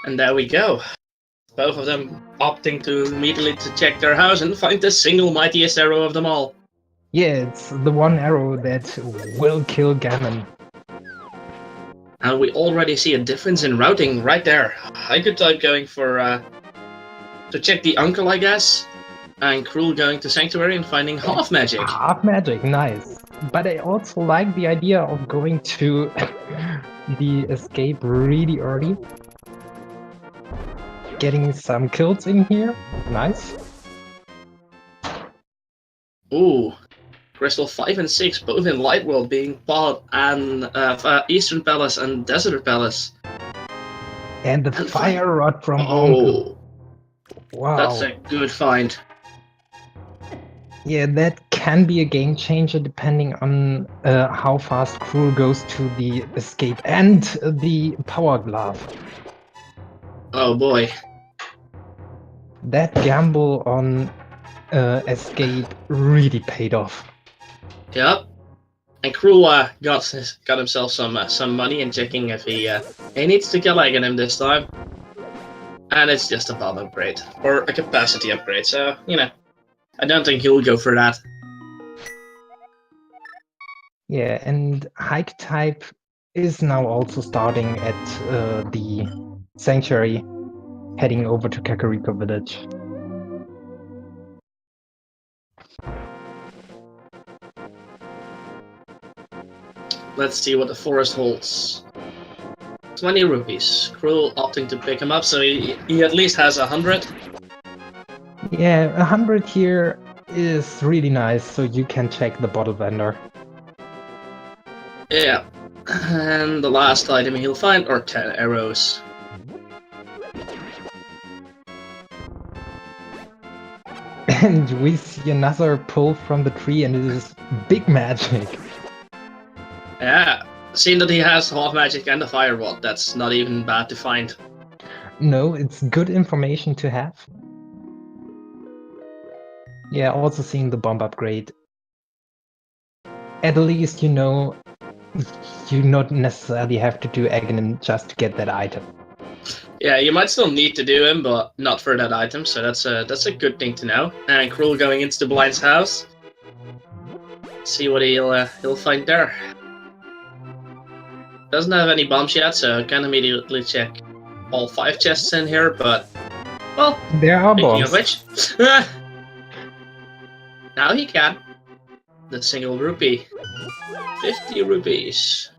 And there we go. Both of them opting to immediately to check their house and find the single mightiest arrow of them all. Yeah, it's the one arrow that will kill Ganon. And we already see a difference in routing right there. Hycutype going for to check the uncle, I guess, and Crrool going to Sanctuary and finding half magic. Half magic, nice. But I also like the idea of going to the escape really early. Getting some kills in here, nice. Ooh, Crystal 5 and 6, both in Light World, being bought, and Eastern Palace and Desert Palace. And the fire rod from Uncle. Wow. That's a good find. Yeah, that can be a game changer depending on how fast Crrool goes to the escape and the power glove. Oh boy. That gamble on escape really paid off. Yep. And Crrool got himself some money and checking if he needs to kill Ganon this time. And it's just a bomb upgrade or a capacity upgrade, so you know, I don't think he'll go for that. Yeah, and hycutype is now also starting at the Sanctuary, heading over to Kakariko Village. Let's see what the forest holds. 20 rupees. Crrool opting to pick him up, so he at least has 100. Yeah, 100 here is really nice, so you can check the bottle vendor. Yeah. And the last item he'll find are 10 arrows. And we see another pull from the tree, and it is big magic. Yeah. Seeing that he has half magic and a fire rod, that's not even bad to find. No, it's good information to have. Yeah, also seeing the bomb upgrade. At least you know you not necessarily have to do Ganon just to get that item. Yeah, you might still need to do him, but not for that item, so that's a good thing to know. And Crrool going into the Blind's house. See what he'll find there. Doesn't have any bombs yet, so can immediately check all 5 chests in here, but well, there are speaking bombs. of which, now he can. The single rupee. 50 rupees.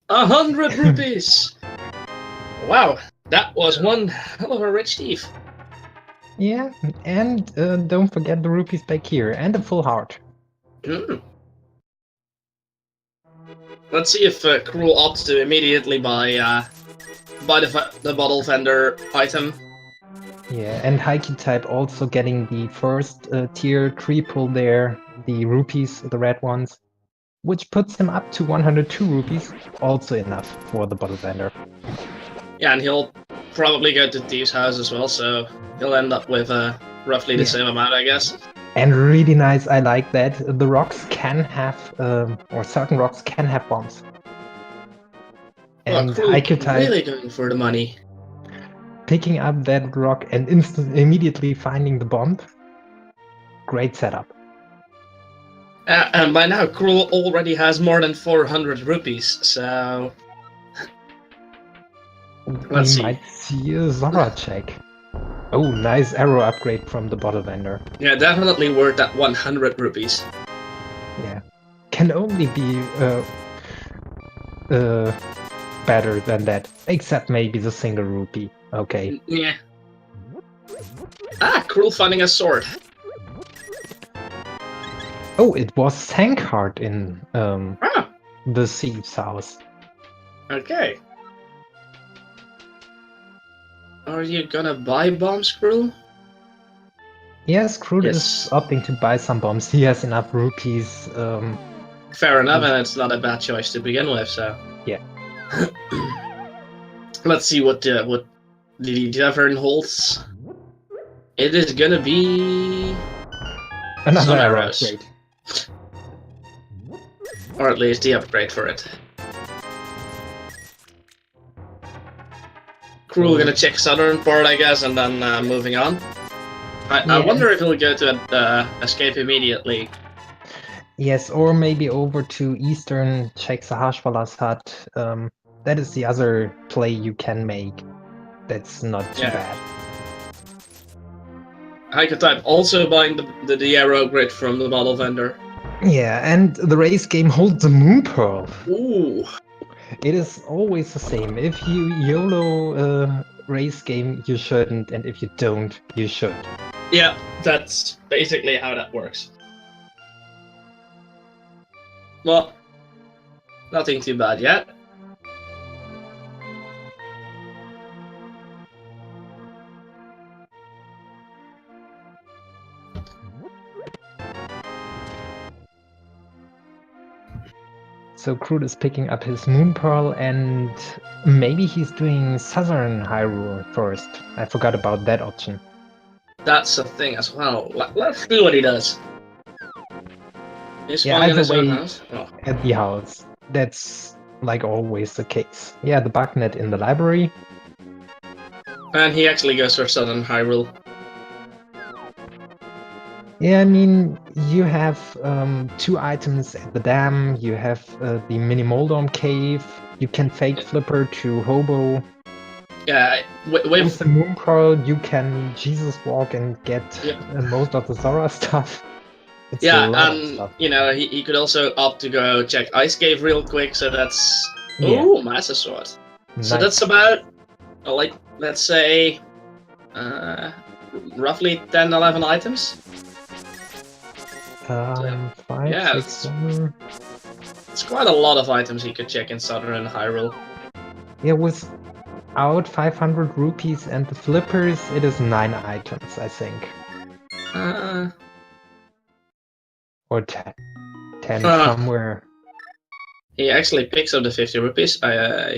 100 rupees! Wow, that was one hell of a rich thief. Yeah, and don't forget the rupees back here, and a full heart. Let's see if Crrool opts to immediately buy the bottle vendor item. Yeah, and hycutype also getting the first tier 3 pull there, the rupees, the red ones, which puts him up to 102 rupees, also enough for the bottle vendor. Yeah, and he'll probably go to Thieves' house as well, so he'll end up with roughly the same amount, I guess. And really nice, I like that. The rocks can have, or certain rocks can have bombs. And hycutype really going for the money. Picking up that rock and immediately finding the bomb. Great setup. And by now, Crrool already has more than 400 rupees, so let's see. We might see a Zora check. Oh, nice arrow upgrade from the bottle vendor. Yeah, definitely worth that 100 rupees. Yeah. Can only be better than that. Except maybe the single rupee. Okay. Yeah. Ah, Crrool finding a sword. Oh, it was Sankheart in the Thieves' house. Okay. Are you gonna buy bombs, Crrool? Yes, Crrool is opting to buy some bombs. He has enough rupees. Fair enough, and it's not a bad choice to begin with, so... Yeah. Let's see what the Tavern holds. It is gonna be... another arrow upgrade. Or at least the upgrade for it. Crrool gonna check southern part, I guess, and then moving on. I wonder if he'll go to escape immediately. Yes, or maybe over to eastern, check Sahashwala's hut. That is the other play you can make. That's not too bad. Hycutype also buying the arrow grid from the model vendor. Yeah, and the race game holds the Moon Pearl. Ooh. It is always the same. If you YOLO race game, you shouldn't, and if you don't, you should. Yeah, that's basically how that works. Well, nothing too bad yet. So Crrool is picking up his Moon Pearl, and maybe he's doing Southern Hyrule first. I forgot about that option. That's a thing as well. Let's see what he does. He's Yeah, in his own either way, house. Oh. at the house. That's like always the case. Yeah, the bugnet in the library. And he actually goes for Southern Hyrule. Yeah, I mean, you have 2 items at the dam, you have the mini Moldorm cave, you can fake Flipper to Hobo. Yeah, With the Moon Pearl, you can Jesus walk and get most of the Zora stuff. It's a lot of stuff. You know, he could also opt to go check Ice Cave real quick, so that's... Yeah. Ooh, Master Sword. Nice. So that's about, like, let's say, roughly 10, 11 items? 5, yeah, 6, 7... It's quite a lot of items he could check in Southern Hyrule. Yeah, without 500 rupees and the flippers, it is 9 items, I think. Or 10. 10 somewhere. He actually picks up the 50 rupees.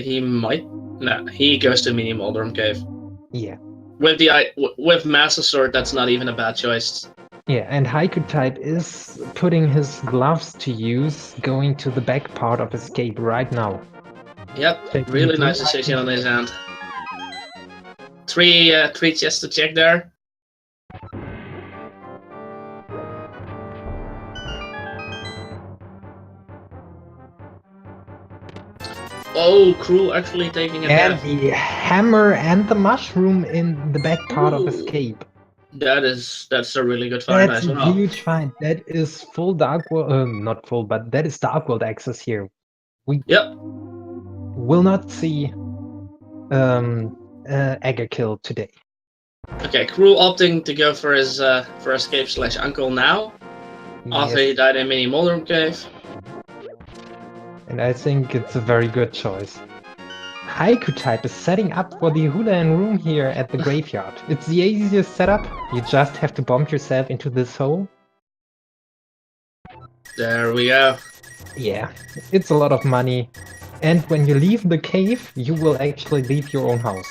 He might... No, he goes to Mini Moldorm Cave. Yeah. With Master Sword, that's not even a bad choice. Yeah, and hycutype is putting his gloves to use, going to the back part of escape right now. Yep, really nice decision on his hand. Three chests to check there. Oh, Crrool actually taking a And the hammer and the mushroom in the back part of escape. That's a really good find as well. That's a huge find. That is full Dark World, not full, but that is Dark World access here. We will not see Egger kill today. Okay, Crrool opting to go for his for escape / uncle now. After he died in Mini Moldorm Cave. And I think it's a very good choice. Hycutype is setting up for the Hula-in room here at the graveyard. It's the easiest setup. You just have to bomb yourself into this hole. There we go. Yeah, it's a lot of money. And when you leave the cave, you will actually leave your own house.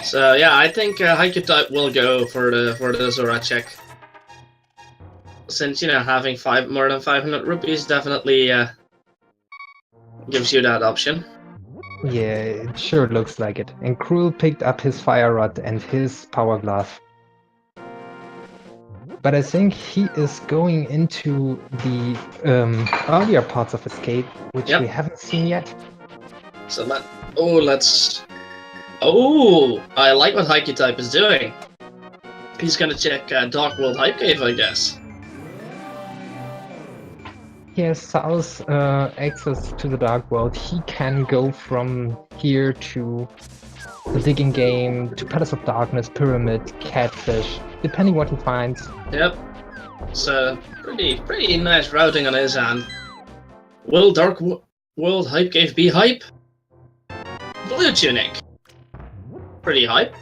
So yeah, I think Hycutype will go for the Zora check. Since, you know, having more than 500 rupees definitely gives you that option. Yeah, it sure looks like it. And Crrool picked up his Fire Rod and his Power Glove. But I think he is going into the earlier parts of Escape, which we haven't seen yet. So let's... Oh, I like what Hycutype is doing. He's gonna check Dark World Hype Cave, I guess. He has South access to the Dark World. He can go from here to the Digging Game, to Palace of Darkness, Pyramid, Catfish, depending what he finds. Yep. So pretty nice routing on his hand. Will Dark World Hype Cave be hype? Blue Tunic. Pretty hype.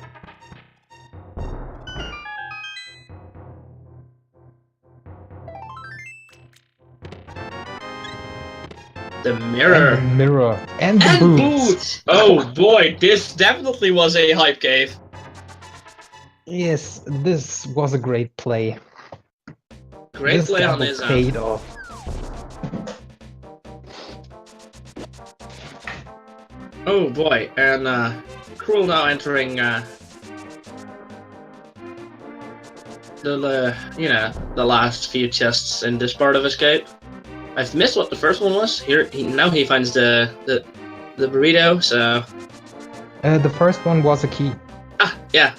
The mirror. And the mirror. And the boots. Oh boy, this definitely was a hype cave. Yes, this was a great play. Great play on his paid off. Oh boy, and Crrool now entering the last few chests in this part of Escape. I've missed what the first one was. Now he finds the burrito. So the first one was a key. Ah, yeah.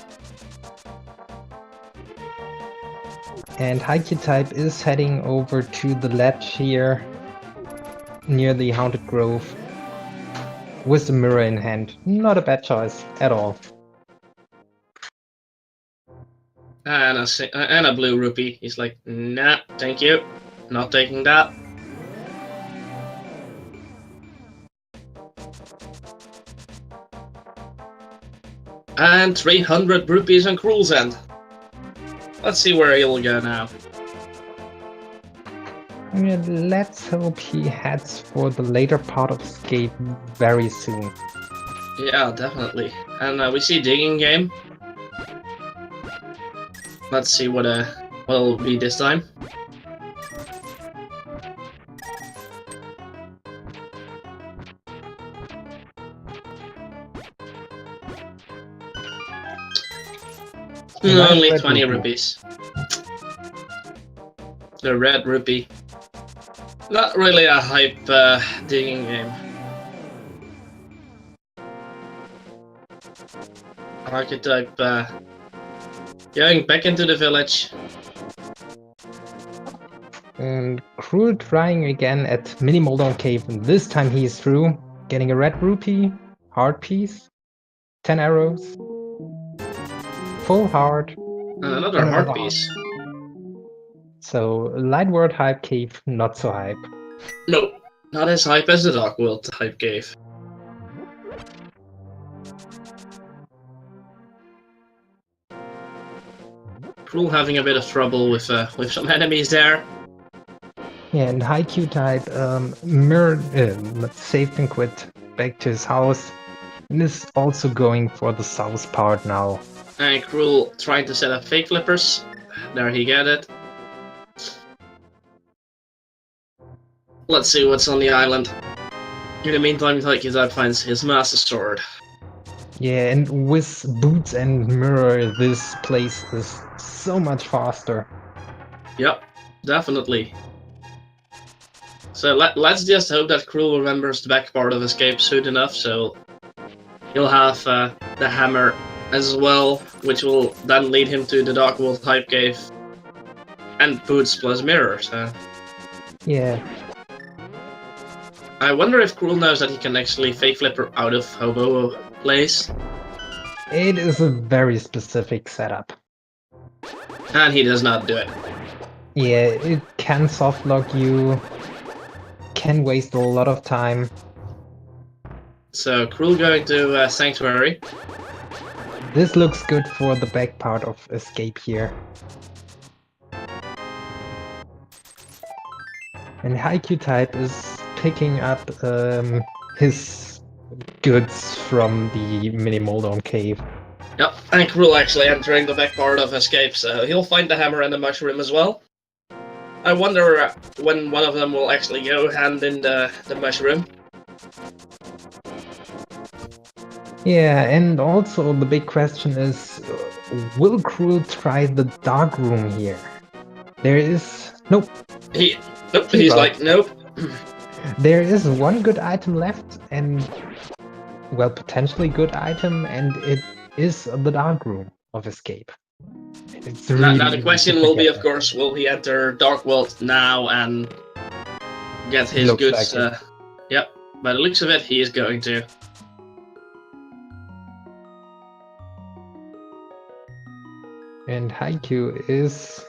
And hycutype is heading over to the ledge here, near the Haunted Grove, with the mirror in hand. Not a bad choice at all. And a blue rupee. He's like, nah, thank you. Not taking that. And 300 rupees on Crrool's end. Let's see where he'll go now. Yeah, let's hope he heads for the later part of Escape very soon. Yeah, definitely. And we see digging game. Let's see what it'll be this time. Only 20 rupees. The red rupee. Not really a hype digging game. Archetype going back into the village. And Crrool trying again at Mini Moldon Cave, and this time he is through, getting a red rupee, heart piece, 10 arrows, full heart, another and heart piece. So Light World Hype Cave, not so hype. No, not as hype as the Dark World Hype Cave. Crrool having a bit of trouble with some enemies there. Yeah, and hycutype mirrored, saved and quit back to his house, and is also going for the south part now. And Crrool trying to set up fake flippers. There he got it. Let's see what's on the island. In the meantime, hycutype finds his master sword. Yeah, and with boots and mirror, this place is so much faster. Yep, definitely. So let's just hope that Crrool remembers the back part of Escape soon enough, so he'll have the hammer as well, which will then lead him to the Dark World Hype Cave and boots plus mirror. So yeah. I wonder if Crrool knows that he can actually fake flipper out of Hobo Place. It is a very specific setup. And he does not do it. Yeah, it can softlock you, can waste a lot of time. So Crrool going to Sanctuary. This looks good for the back part of Escape here. And hycutype is picking up his goods from the Mini Moldon Cave. Yep, and Crrool actually entering the back part of Escape, so he'll find the hammer and the mushroom as well. I wonder when one of them will actually go hand in the mushroom. Yeah, and also the big question is, will Crrool try the dark room here? There is... Nope. He's like, nope. There is one good item left, and... well, potentially good item, and it is the dark room of Escape. It's really now the question will be, of course, will he enter Dark World now and get his goods? Like yep, by the looks of it, he is going to. And Haikyuu is...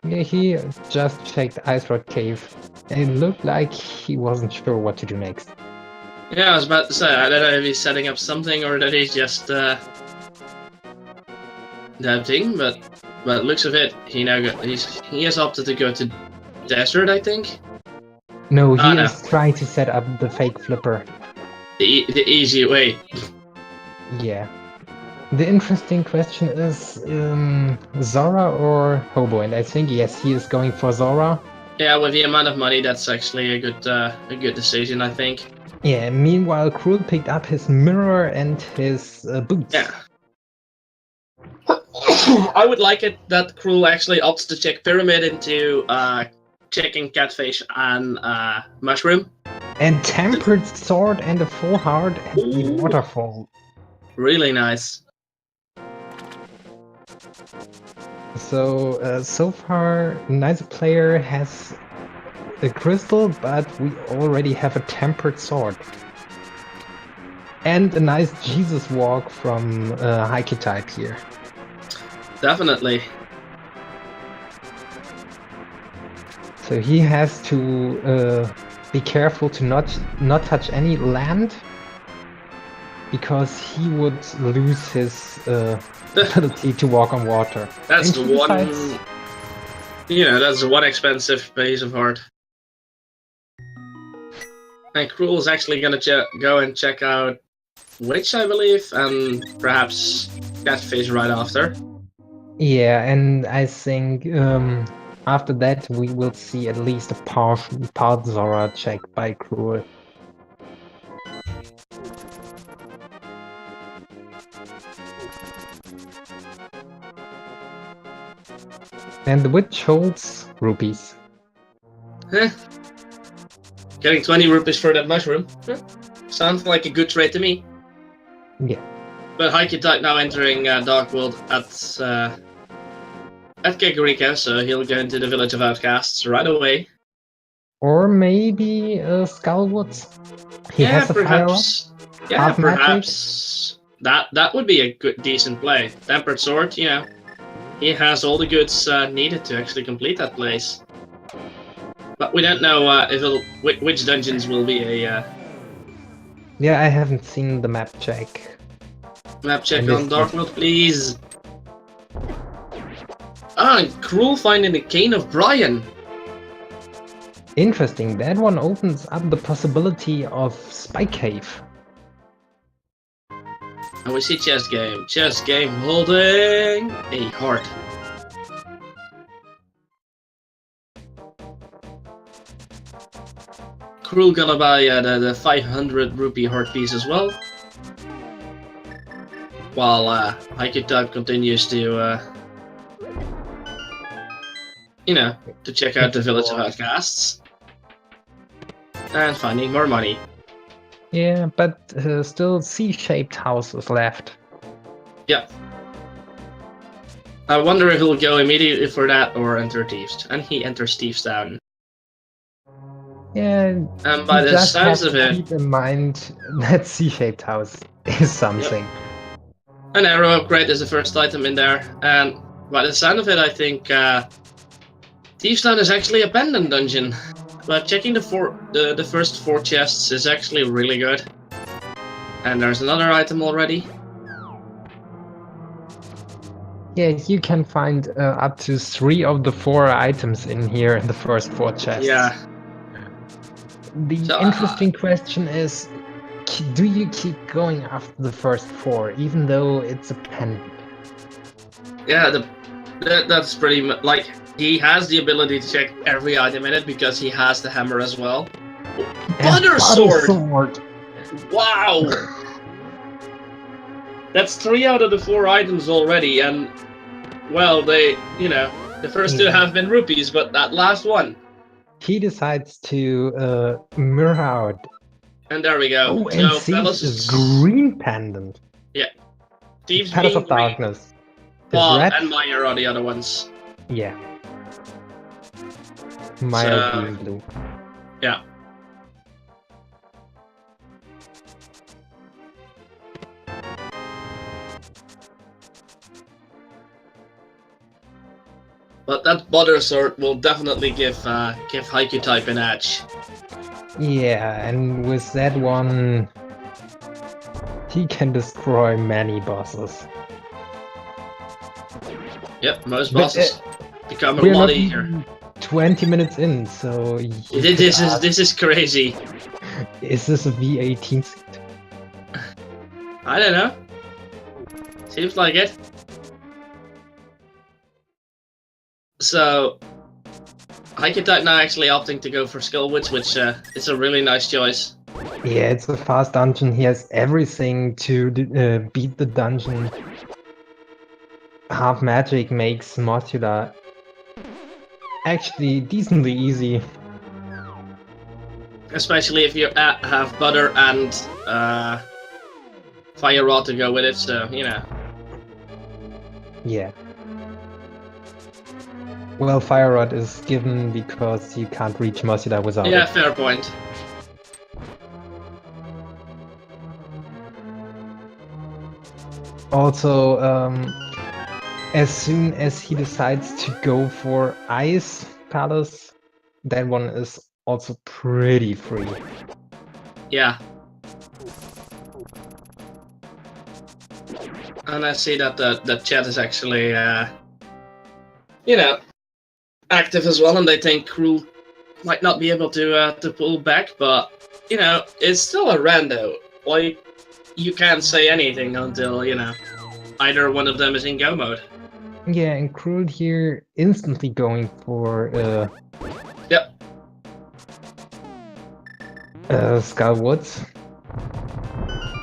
yeah, he just checked Ice Rod Cave, and it looked like he wasn't sure what to do next. Yeah, I was about to say, I don't know if he's setting up something or that he's just doubting, but by the looks of it, he has opted to go to Desert, I think. No, he is trying to set up the fake flipper. The easy way. Yeah. The interesting question is Zora or Hobo, and I think yes, he is going for Zora. Yeah, with the amount of money, that's actually a good decision, I think. Yeah, meanwhile, Crrool picked up his mirror and his boots. Yeah. I would like it that Crrool actually opts to check Pyramid into checking Catfish and Mushroom. And Tempered Sword and a full heart at the Ooh. waterfall. Really nice. So, so far, neither player has a crystal, but we already have a Tempered Sword. And a nice Jesus walk from hycutype here. Definitely. So he has to be careful to not touch any land, because he would lose his ability to walk on water. That's And the he one. decides- That's the one expensive piece of art. And Crrool is actually gonna go and check out Witch, I believe, and perhaps Catfish right after. Yeah, and I think after that we will see at least a part Zora check by Crrool. And the witch holds rupees. Huh. Getting 20 rupees for that mushroom. Huh. Sounds like a good trade to me. Yeah. But hycutype now entering Dark World at Kakariko, so he'll go into the Village of Outcasts right away. Or maybe Skullwoods. He has a perhaps. Yeah, half magic. perhaps that would be a good, decent play. Tempered Sword, he has all the goods needed to actually complete that place. But we don't know which dungeons will be a Yeah, I haven't seen the map check. map check And on this- Dark World, please. And Crrool finding the Cane of Brian. Interesting. That one opens up the possibility of Spike Cave. And we see chess game. Chess game holding a heart. Crrool gonna buy the 500 rupee heart piece as well. While hycutype continues to to check out the Village of Outcasts. And finding more money. Yeah, but still C-shaped houses left. Yeah. I wonder if he'll go immediately for that or enter Thieves. And he enters Thieves Town. Yeah, And by you the just have sounds of to it, keep in mind that C-shaped house is something. an arrow upgrade is the first item in there. And by the sound of it, I think Thieves Town is actually a pendant dungeon. But checking the first 4 chests is actually really good. And there's another item already. Yeah, you can find up to 3 of the 4 items in here in the first 4 chests. Yeah. The So, interesting question is, do you keep going after the first 4, even though it's a pendant? Yeah, that's pretty much like he has the ability to check every item in it because he has the hammer as well. Butter sword! Wow! That's 3 out of the 4 items already, and well, the first 2 have been rupees, but that last one. He decides to mirror out. And there we go. Oh, and Thieves is green pendant. Yeah. Thieves Palace being of Darkness. Is Well, red. and Maya are the other ones. Yeah. Maya So- being blue. Yeah. But that butter sword will definitely give hycutype an edge. Yeah, and with that one, he can destroy many bosses. Yep, most But, bosses become a We're lot not easier. even 20 minutes in, so This is crazy. Is this a V18 seat? I don't know. Seems like it. So hycutype now actually opting to go for Skull Witch, which is a really nice choice. Yeah, it's a fast dungeon. He has everything to beat the dungeon. Half magic makes Mothula actually decently easy. Especially if you have Butter and Fire Rod to go with it, so, you know. Yeah. Well, Fire Rod is given because you can't reach Mothula without Yeah, it. fair point. Also, as soon as he decides to go for Ice Palace, that one is also pretty free. Yeah. And I see that the chat is actually, you know, active as well, and they think Crrool might not be able to pull back, but, you know, it's still a rando. Like, you can't say anything until, you know, either one of them is in go mode. Yeah, and Crrool here instantly going for Yep. Skull Woods.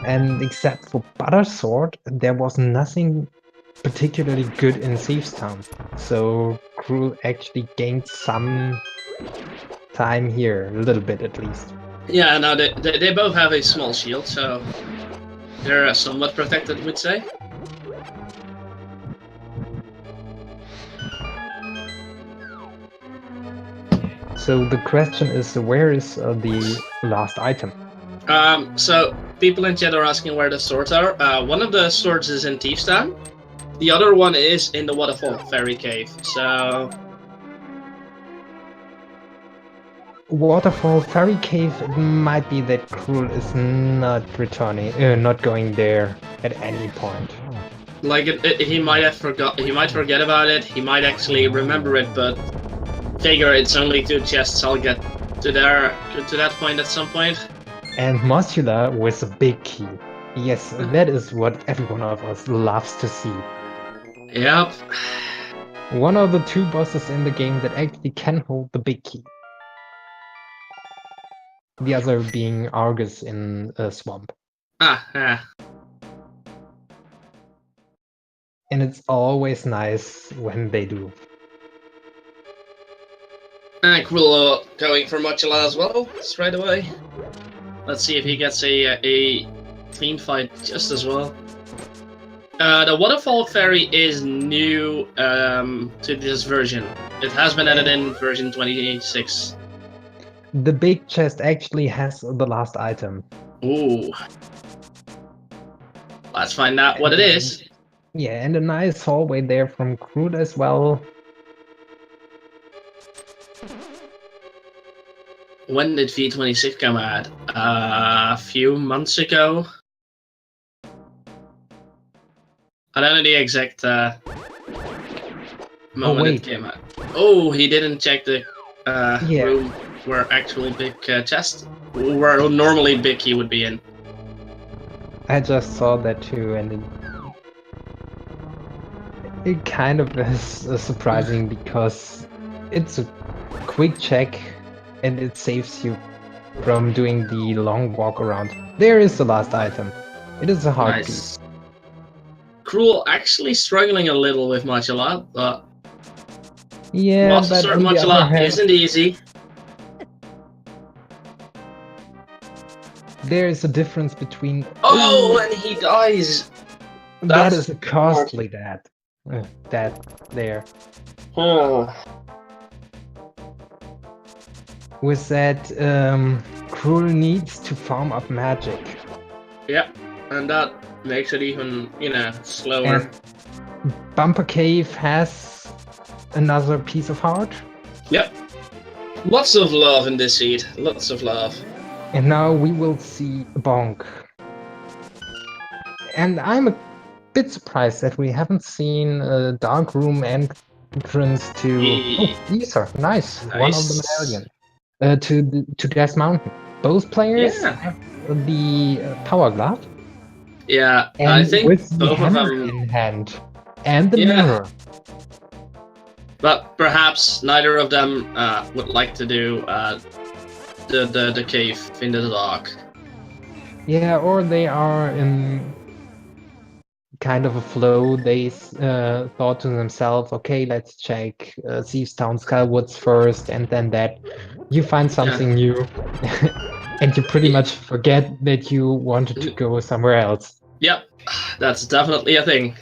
And except for Butter Sword, there was nothing particularly good in Thieves Town. So Crrool actually gained some time here, a little bit at least. Yeah, no, they both have a small shield, so they're somewhat protected, we'd say. So the question is, where is the last item? So people in chat are asking where the swords are. One of the swords is in Thieves Town. The other one is in the Waterfall Fairy Cave. So Waterfall Fairy Cave, it might be that Crrool is not returning, not going there at any point. like he might have forgot. He might forget about it. He might actually remember it, but figure it's only 2 chests. I'll get to that point at some point. And Mothula with a big key. Yes, that is what every one of us loves to see. Yep. One of the 2 bosses in the game that actually can hold the big key. The other being Argus in a swamp. Ah. And it's always nice when they do. And Crrool going for Mochila as well, straight away. Let's see if he gets a clean fight just as well. The Waterfall Fairy is new to this version. It has been added in version 26. The big chest actually has the last item. Ooh. Let's find out what it is. Yeah, and a nice hallway there from Crrool as well. When did V26 come out? A few months ago. I don't know the exact moment it came out. Oh, he didn't check the room where actual big chest, where normally big key would be in. I just saw that too, and it kind of is surprising because it's a quick check and it saves you from doing the long walk around. There is the last item. It is a hard piece. Crrool actually struggling a little with Mochila, but yeah, Master but Sword Mochila isn't easy. There is a difference between. Oh, and he dies. That is a costly death. There. With that, Crrool needs to farm up magic. Yep, and that makes it even, slower. And Bumper Cave has another piece of heart. Yep. Lots of love in this seed. Lots of love. And now we will see Bonk. And I'm a bit surprised that we haven't seen a Dark Room entrance to... Oh, these are nice. One of the medallion. To Death Mountain. Both players have the Power Glove. Yeah, and I think with the both hammer of them in hand. And the mirror. But perhaps neither of them would like to do the cave in the dark. Yeah, or they are in kind of a flow. They thought to themselves, okay, let's check Thieves Town Skywoods first, and then that you find something new, and you pretty much forget that you wanted to go somewhere else. Yep, that's definitely a thing.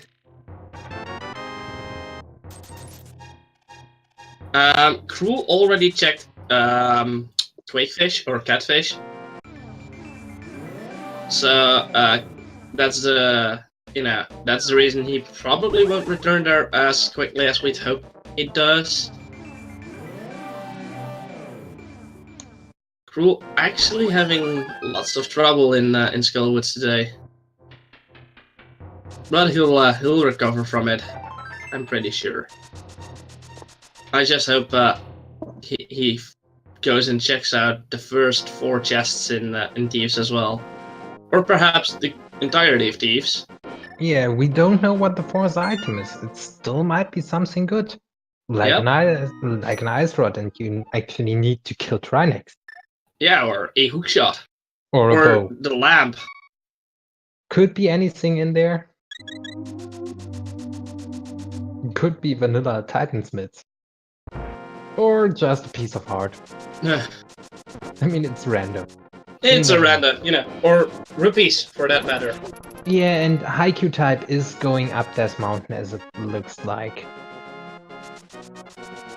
Crrool already checked Quakefish or Catfish. So that's the that's the reason he probably won't return there as quickly as we'd hope it does. Crrool actually having lots of trouble in Skullwoods today, but he'll recover from it. I'm pretty sure. I just hope he goes and checks out the first 4 chests in Thieves as well, or perhaps the entirety of Thieves. Yeah, we don't know what the 4th item is. It still might be something good, like an ice rod, and you actually need to kill Trinex. Yeah, or a hookshot, or a bow. The lamp. Could be anything in there. Could be vanilla Titansmiths. Or just a piece of heart. I mean, it's random. It's a random, or rupees for that matter. Yeah, and hycutype is going up this mountain as it looks like.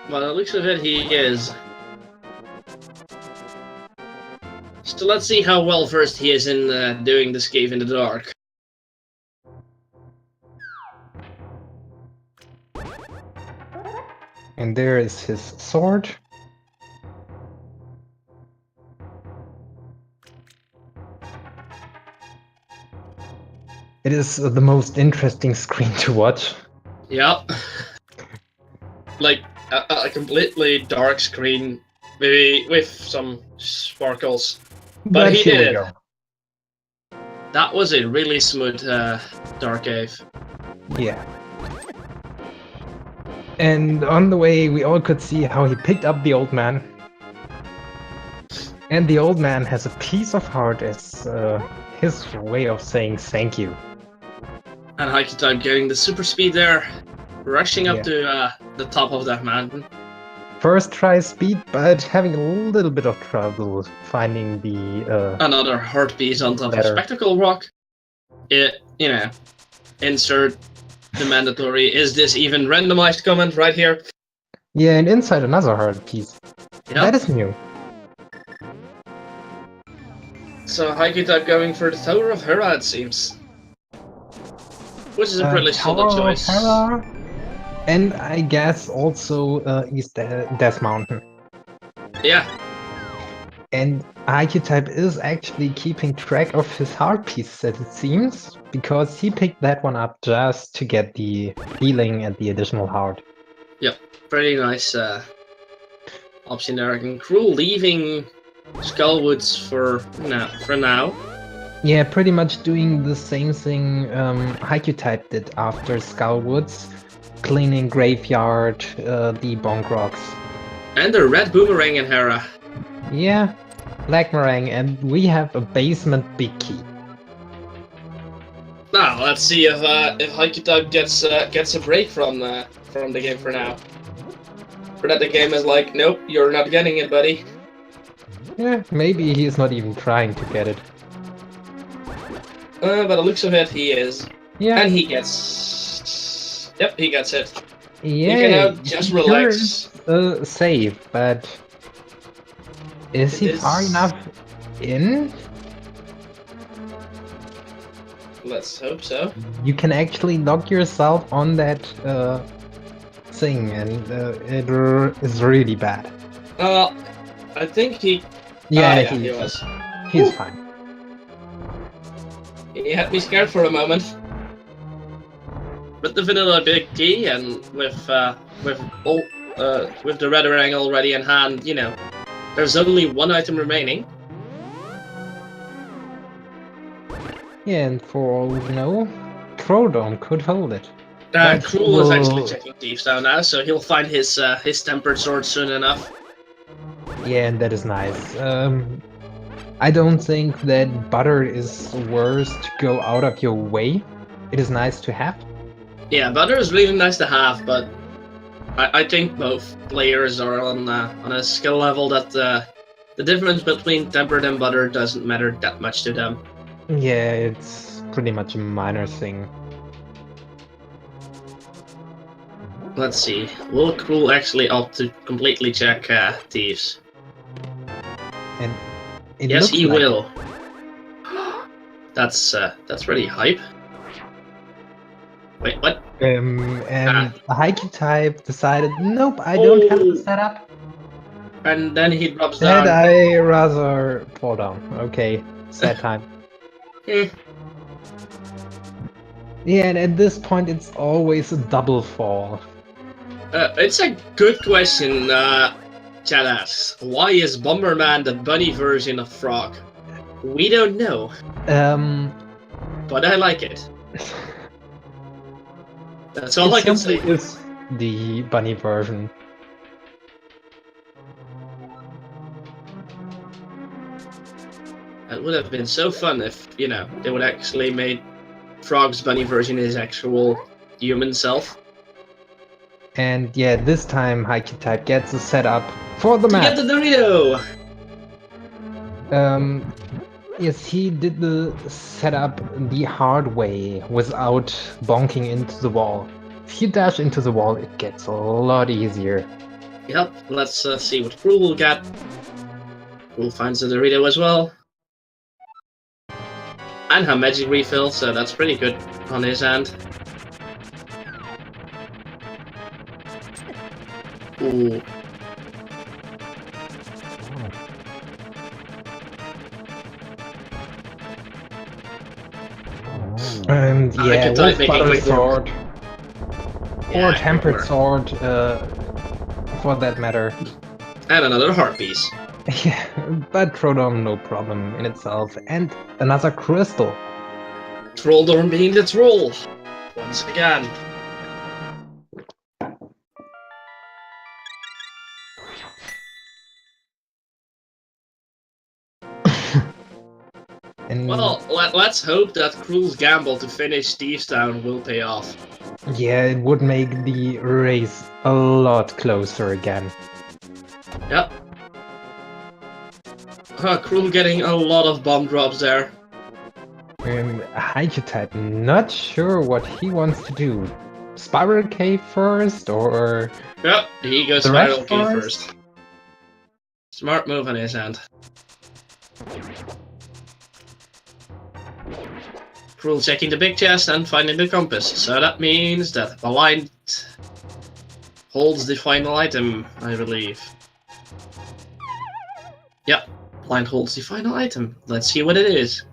Well, it looks of it, he is. So let's see how well versed he is in doing this cave in the dark. And there is his sword. It is the most interesting screen to watch. Yep. Like a completely dark screen, maybe with some sparkles. But he did it. Go. That was a really smooth dark cave. Yeah. And on the way, we all could see how he picked up the old man. And the old man has a piece of heart as his way of saying thank you. And hycutype getting the super speed there, rushing up to the top of that mountain. First try speed, but having a little bit of trouble finding the... Another heartbeat on top of Spectacle Rock. Insert the mandatory, is this even randomized comment right here? Yeah, and inside another heart piece. Yep. That is new. So hycutype going for the Tower of Hera, it seems. Which is a pretty solid choice. And I guess also East Death Mountain. Yeah. And hycutype is actually keeping track of his heart pieces, as it seems, because he picked that one up just to get the healing and the additional heart. Yep, pretty nice option there. And Crrool leaving Skullwoods for now. Yeah, pretty much doing the same thing hycutype did after Skullwoods, cleaning Graveyard, the Bonk Rocks. And the red boomerang in Hera. Yeah, Black Meringue, and we have a basement big key. Now let's see if hycutype gets a break from the game for now. For that the game is like, nope, you're not getting it, buddy. Yeah, maybe he's not even trying to get it. By the looks of it, he is. Yeah. And he gets. Yep, he gets it. Yeah. You can now just relax. Save, but is he far enough in? Let's hope so. You can actually lock yourself on that thing, and it is really bad. I think he. Yeah, he was. He's fine. He had me scared for a moment. With the vanilla big key and with the red ring already in hand, there's only one item remaining. Yeah, and for all we know, Crrool could hold it. That Crrool is actually checking Thieves down now, so he'll find his tempered sword soon enough. Yeah, and that is nice. I don't think that butter is worth to go out of your way. It is nice to have. Yeah, butter is really nice to have, but I think both players are on a skill level that the difference between tempered and butter doesn't matter that much to them. Yeah, it's pretty much a minor thing. Let's see. Will Crrool actually opt to completely check Thieves? And it Yes, looks he like will. That's really hype. Wait, what? and the hycutype decided, nope, I don't have the setup. And then he drops That down. I rather fall down. Okay, sad time. Hmm. Yeah, and at this point it's always a double fall. It's a good question. Chad asks, why is Bomberman the bunny version of Frog? We don't know, but I like it. That's all I can say. It is the bunny version. It would have been so fun if, you know, they would actually made Frog's bunny version his actual human self. And yeah, this time hycutype gets a setup for the To map. get the Dorito! Yes, he did the setup the hard way without bonking into the wall. If you dash into the wall, it gets a lot easier. Yep, let's see what Crrool will get. Crrool finds the Dorito as well. And her magic refill, so that's pretty good on his end. Ooh. And yeah, Hycutype with making butter quick work. sword Yeah, or tempered quick sword, for that matter. And another heart piece. Yeah, but Trodom, no problem in itself. And another crystal. Trolldorm being the troll. Once again. And Well, let's hope that Crrool's gamble to finish Thieves Town will pay off. yeah, it would make the race a lot closer again. Yep. Crrool getting a lot of bomb drops there. Hycutype, not sure what he wants to do. Spiral Cave first, or Yep, he goes the Spiral rest Cave first? first. Smart move on his end. Crrool checking the big chest and finding the compass. So that means that Blind holds the final item, I believe. Yep, Blind holds the final item. Let's see what it is.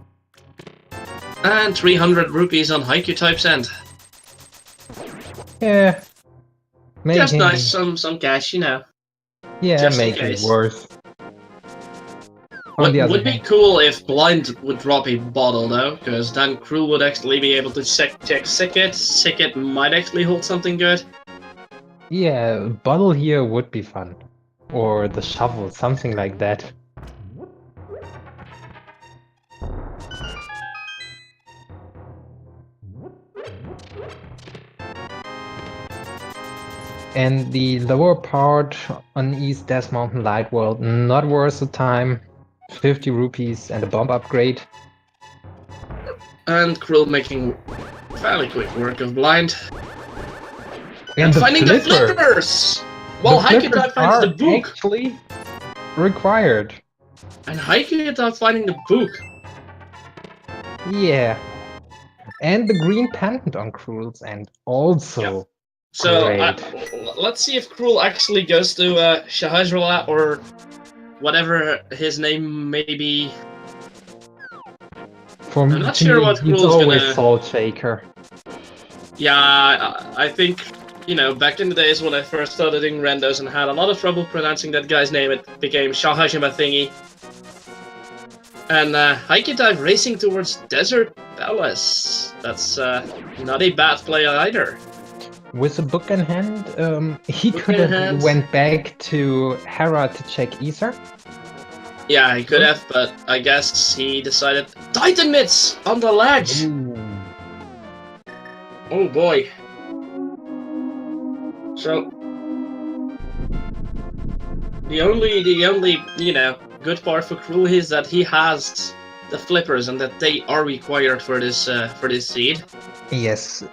And 300 rupees on hycutype's end. Yeah. Just nice, some cash, you know. Yeah, just in make it case. worth. What would be cool if Blind would drop a bottle though, because then Crrool would actually be able to check Sicket. Sicket might actually hold something good. Yeah, bottle here would be fun. Or the shovel, something like that. And the lower part on East Death Mountain Light World, not worth the time. 50 rupees and a bomb upgrade. And Crrool making fairly quick work of Blind. And finding the flippers! Well, hycutype finds the book! Actually required. And hycutype finding the book. Yeah. And the green pendant on Crrool's end also. Yep. So, great. let's see if Crrool actually goes to Shahazrala or whatever his name may be. I'm not sure what Crrool's always gonna... Salt Shaker. Yeah, I think, you know, back in the days when I first started doing randos and had a lot of trouble pronouncing that guy's name, it became Shahajima Thingy. And hycutype racing towards Desert Palace. That's not a bad play either. With a book in hand, he Book could in have hand. went back to Hera to check Ether. Yeah, he could have, but I guess he decided Titan Mitts on the ledge. Ooh. Oh boy. So the only good part for Crrool is that he has the flippers and that they are required for this seed. Yes,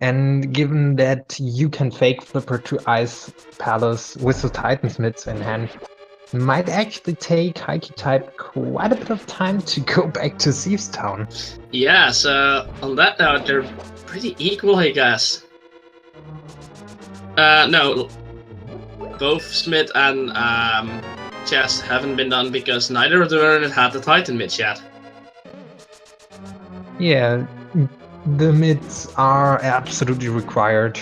and given that you can fake flipper to Ice Palace with the Titan's Mitts in hand, might actually take hycutype quite a bit of time to go back to Thieves Town. Yeah, so on that note, they're pretty equal, I guess. No, both Smith and Chess haven't been done because neither of them had the Titan Mitts yet. Yeah, the mitts are absolutely required,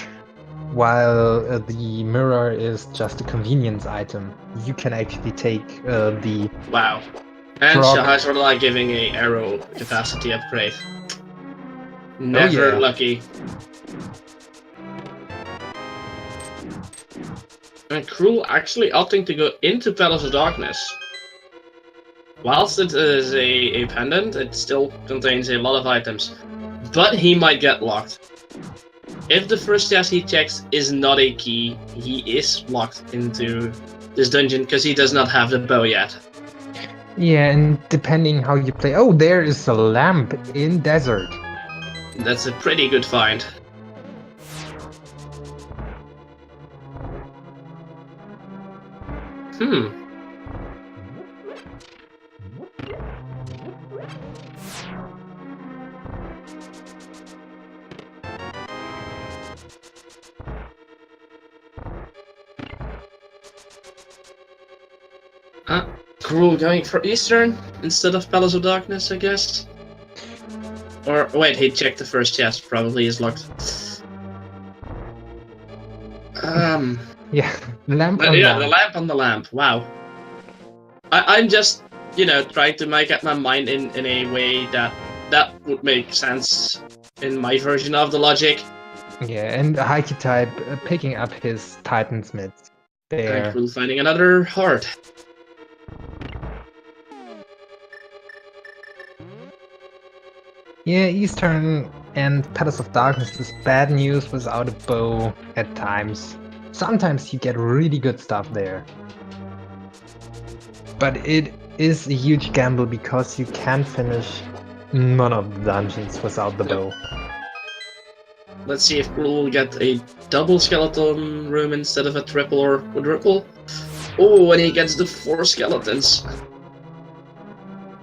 while the mirror is just a convenience item. You can actually take the Wow. And frog. Shahai sort of like giving a arrow capacity upgrade. Never yeah. lucky. And Crrool actually opting to go into Palace of Darkness. Whilst it is a pendant, it still contains a lot of items. But he might get locked. If the first chest he checks is not a key, he is locked into this dungeon because he does not have the bow yet. Yeah, and depending how you play... Oh, there is a lamp in desert. That's a pretty good find. Crrool going for Eastern instead of Palace of Darkness, I guess. Or wait, he checked the first chest. Probably is locked. Yeah, lamp on yeah, lamp. the lamp on the lamp. Wow. I'm just, trying to make up my mind in a way that would make sense in my version of the logic. Yeah, and hycutype picking up his Titan's mitts. And There. Crrool finding another heart. Yeah, Eastern and Palace of Darkness is bad news without a bow at times. Sometimes you get really good stuff there. But it is a huge gamble because you can't finish none of the dungeons without the bow. Let's see if Crrool will get a double skeleton room instead of a triple or quadruple. Oh, and he gets the 4 skeletons.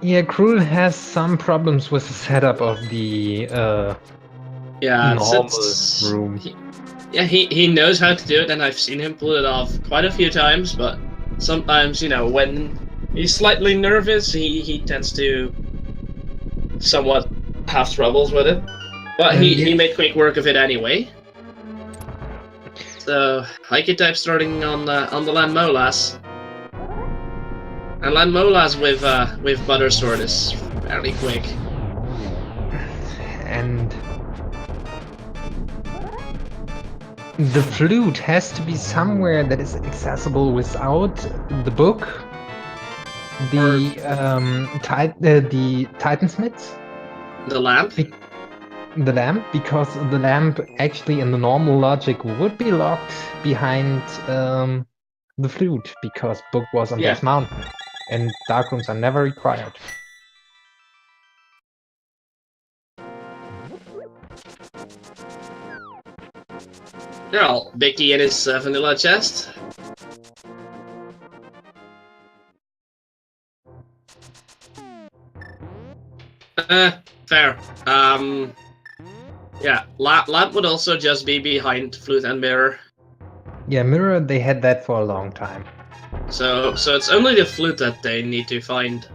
Yeah, Crrool has some problems with the setup of the normal room. He knows how to do it, and I've seen him pull it off quite a few times, but sometimes, when he's slightly nervous, he tends to somewhat have troubles with it. But he made quick work of it anyway. So, hycutype starting on the Land Molas. And Land Molas with Buttersword is fairly quick. And the flute has to be somewhere that is accessible without the book, the Titan's mitts, The lamp. The lamp, because the lamp actually in the normal logic would be locked behind the flute, because book was on Death Mountain, and dark rooms are never required. Well, Bicky in his vanilla chest. Fair. Yeah, lamp would also just be behind flute and mirror. Yeah, mirror, they had that for a long time. So it's only the flute that they need to find.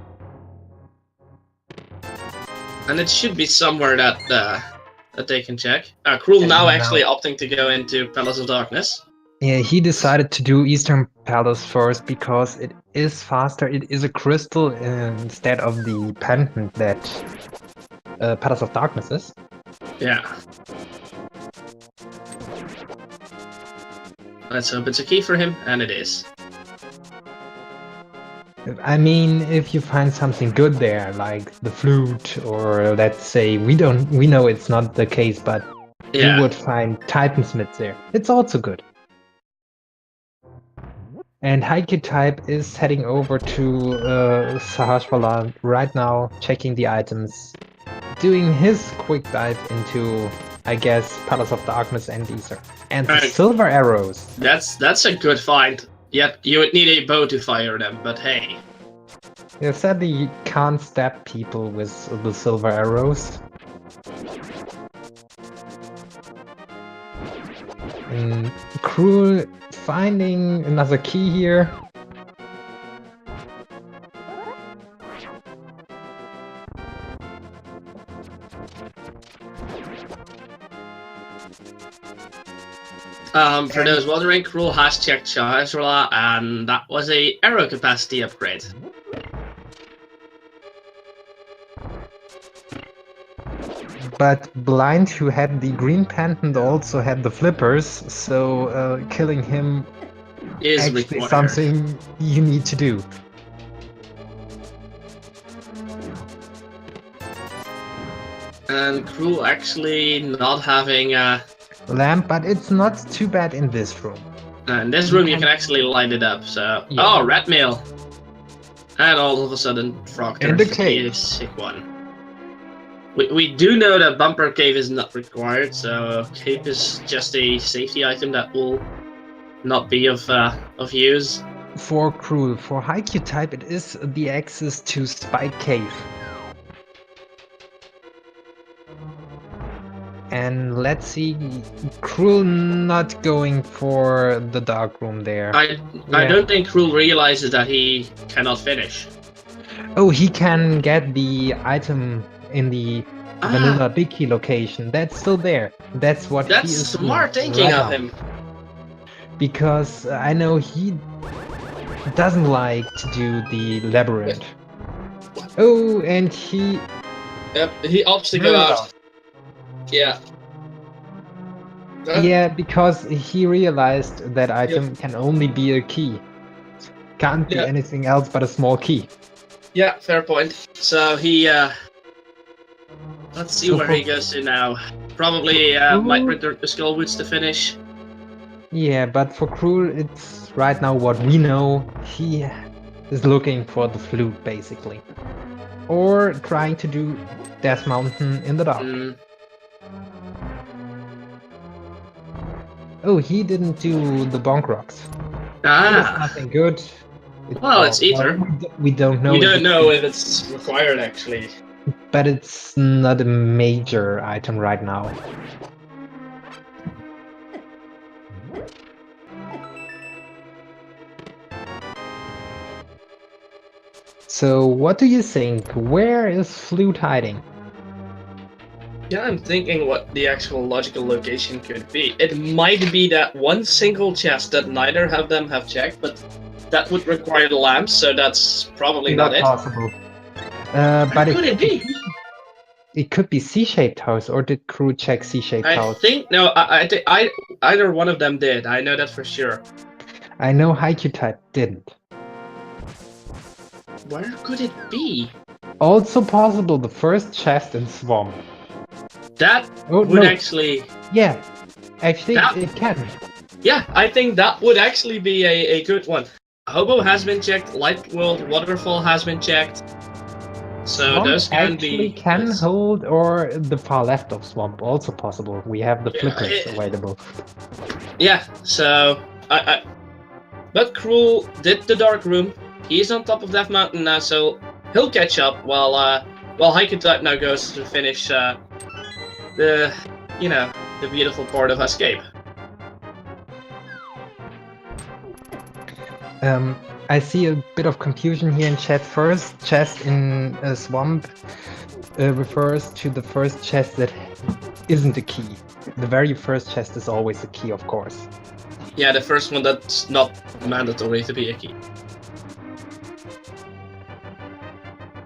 And it should be somewhere that they can check. Crrool now actually opting to go into Palace of Darkness. Yeah, he decided to do Eastern Palace first because it is faster. It is a crystal instead of the pendant that Palace of Darkness is. Yeah. let's hope it's a key for him, and it is. I mean, if you find something good there, like the flute, or let's say we know it's not the case, but Yeah. you would find Titansmith there. It's also good. And hycutype is heading over to Sahasrara right now, checking the items, doing his quick dive into, I guess, Palace of Darkness and Ether. And the silver arrows. That's a good find. Yet you would need a bow to fire them, but hey. Yeah, sadly you can't stab people with the silver arrows. Crrool finding another key here. For those wondering, Crrool has checked Sahasrara, and that was a arrow capacity upgrade. But Blind, who had the green pendant, also had the flippers, so killing him Is actually required. something you need to do. And Crrool actually not having lamp, but it's not too bad in this room. in this room you can actually light it up, so Yeah. oh, rat mail. And all of a sudden Frog And the Turf cave. is a sick one. We do know that bumper cave is not required, so cave is just a safety item that will not be of use. For Crrool, for hycutype, it is the access to Spike Cave. And let's see, Crrool not going for the dark room there. I don't think Crrool realizes that he cannot finish. Oh, he can get the item in the vanilla big key location. That's still there. That's what he is smart doing thinking right of now. him. Because I know he doesn't like to do the labyrinth. Oh, and he... Yep, he opts to go out. Yeah. Yeah, because he realized that item can only be a key. Can't be anything else but a small key. Yeah, fair point. So he, let's see where he goes to now. Probably might return to Skullwoods to finish. Yeah, but for Crrool, it's right now what we know. He is looking for the flute, basically. Or trying to do Death Mountain in the dark. Oh, he didn't do the bonk rocks. It's nothing good. It's Ether. We don't know. We don't know if it's required, actually. But it's not a major item right now. So, what do you think? Where is Flute hiding? Yeah, I'm thinking what the actual logical location could be. It might be that one single chest that neither of them have checked, but that would require the lamps, so that's probably not it. Possible. But could it be? It could be C-shaped house, or did Crrool check C-shaped house? I think no. I either one of them did. I know that for sure. I know hycutype didn't. Where could it be? Also possible the first chest in Swamp. That would actually... Yeah, I think it can. Yeah, I think that would actually be a good one. Hobo has been checked, Light World Waterfall has been checked. So Swamp those can actually be... can hold, or the far left of Swamp, also possible. We have the flippers available. Yeah, so... But Crrool did the Dark Room. He's on top of Death Mountain now, so he'll catch up while hycutype now goes to finish the beautiful part of Escape. I see a bit of confusion here in chat. First chest in Swamp refers to the first chest that isn't a key. The very first chest is always a key, of course. Yeah, the first one that's not mandatory to be a key.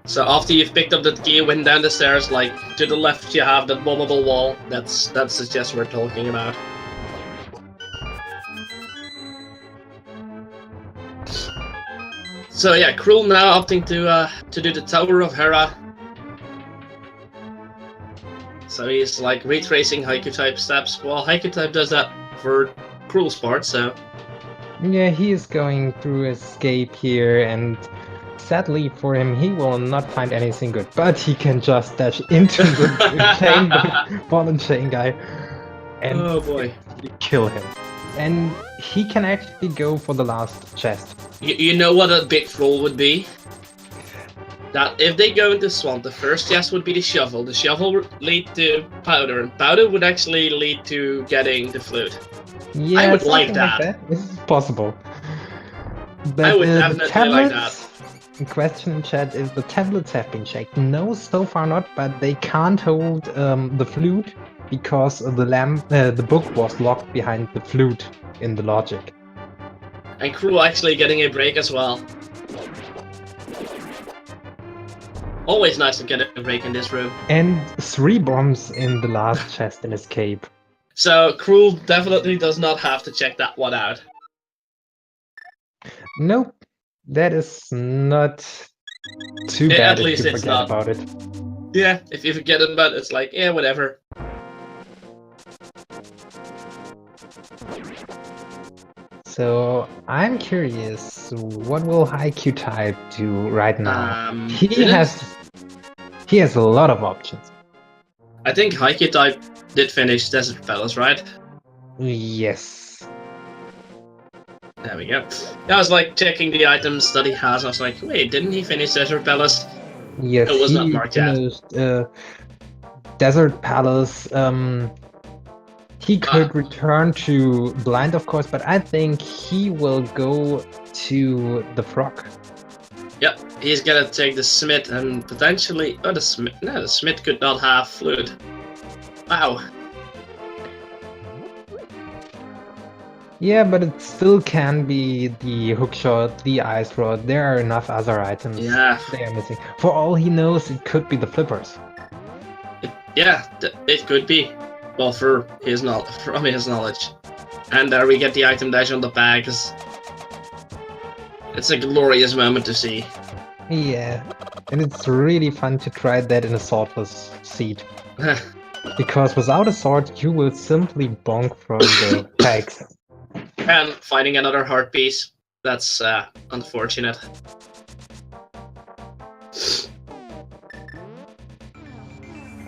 So after you've picked up that key, went down the stairs, like to the left you have that bombable wall. That's the chest we're talking about. So yeah, Crrool now opting to do the Tower of Hera. So he's like retracing hycutype steps. Well, hycutype does that for Crrool's part, so Yeah, he is going through escape here, and sadly for him, he will not find anything good. But he can just dash into the chain, ball and chain guy, and oh boy. kill him. And he can actually go for the last chest. You know what a big Crrool would be? That if they go into Swamp, the first chest would be the shovel. The shovel would lead to powder, and powder would actually lead to getting the flute. Yeah, I would like something that. This is possible. But I would the definitely like that. tablets in question in chat is the tablets have been checked. No, so far not, but they can't hold the flute because the book was locked behind the flute in the logic. And Crrool actually getting a break as well. Always nice to get a break in this room. And 3 bombs in the last chest in escape. So Crrool definitely does not have to check that one out. Nope, that is not too Yeah, bad at if least you it's forget not. about it. Yeah, if you forget about it, it's like, yeah, whatever. So I'm curious, what will hycutype do right now? He has a lot of options. I think hycutype did finish Desert Palace, right? Yes. There we go. I was like checking the items that he has. I was like, wait, didn't he finish Desert Palace? Yes, It was not he marked yet. finished Desert Palace. He could return to Blind, of course, but I think he will go to the Frog. Yep, he's gonna take the Smith and potentially. Oh, the Smith. No, the Smith could not have flute. Wow. Yeah, but it still can be the hookshot, the ice rod. There are enough other items they are missing. For all he knows, it could be the flippers. It could be. Well, from his knowledge. And there we get the item dash on the bags. It's a glorious moment to see. Yeah, and it's really fun to try that in a swordless seat. Because without a sword, you will simply bonk from the pegs. And finding another heart piece. That's unfortunate.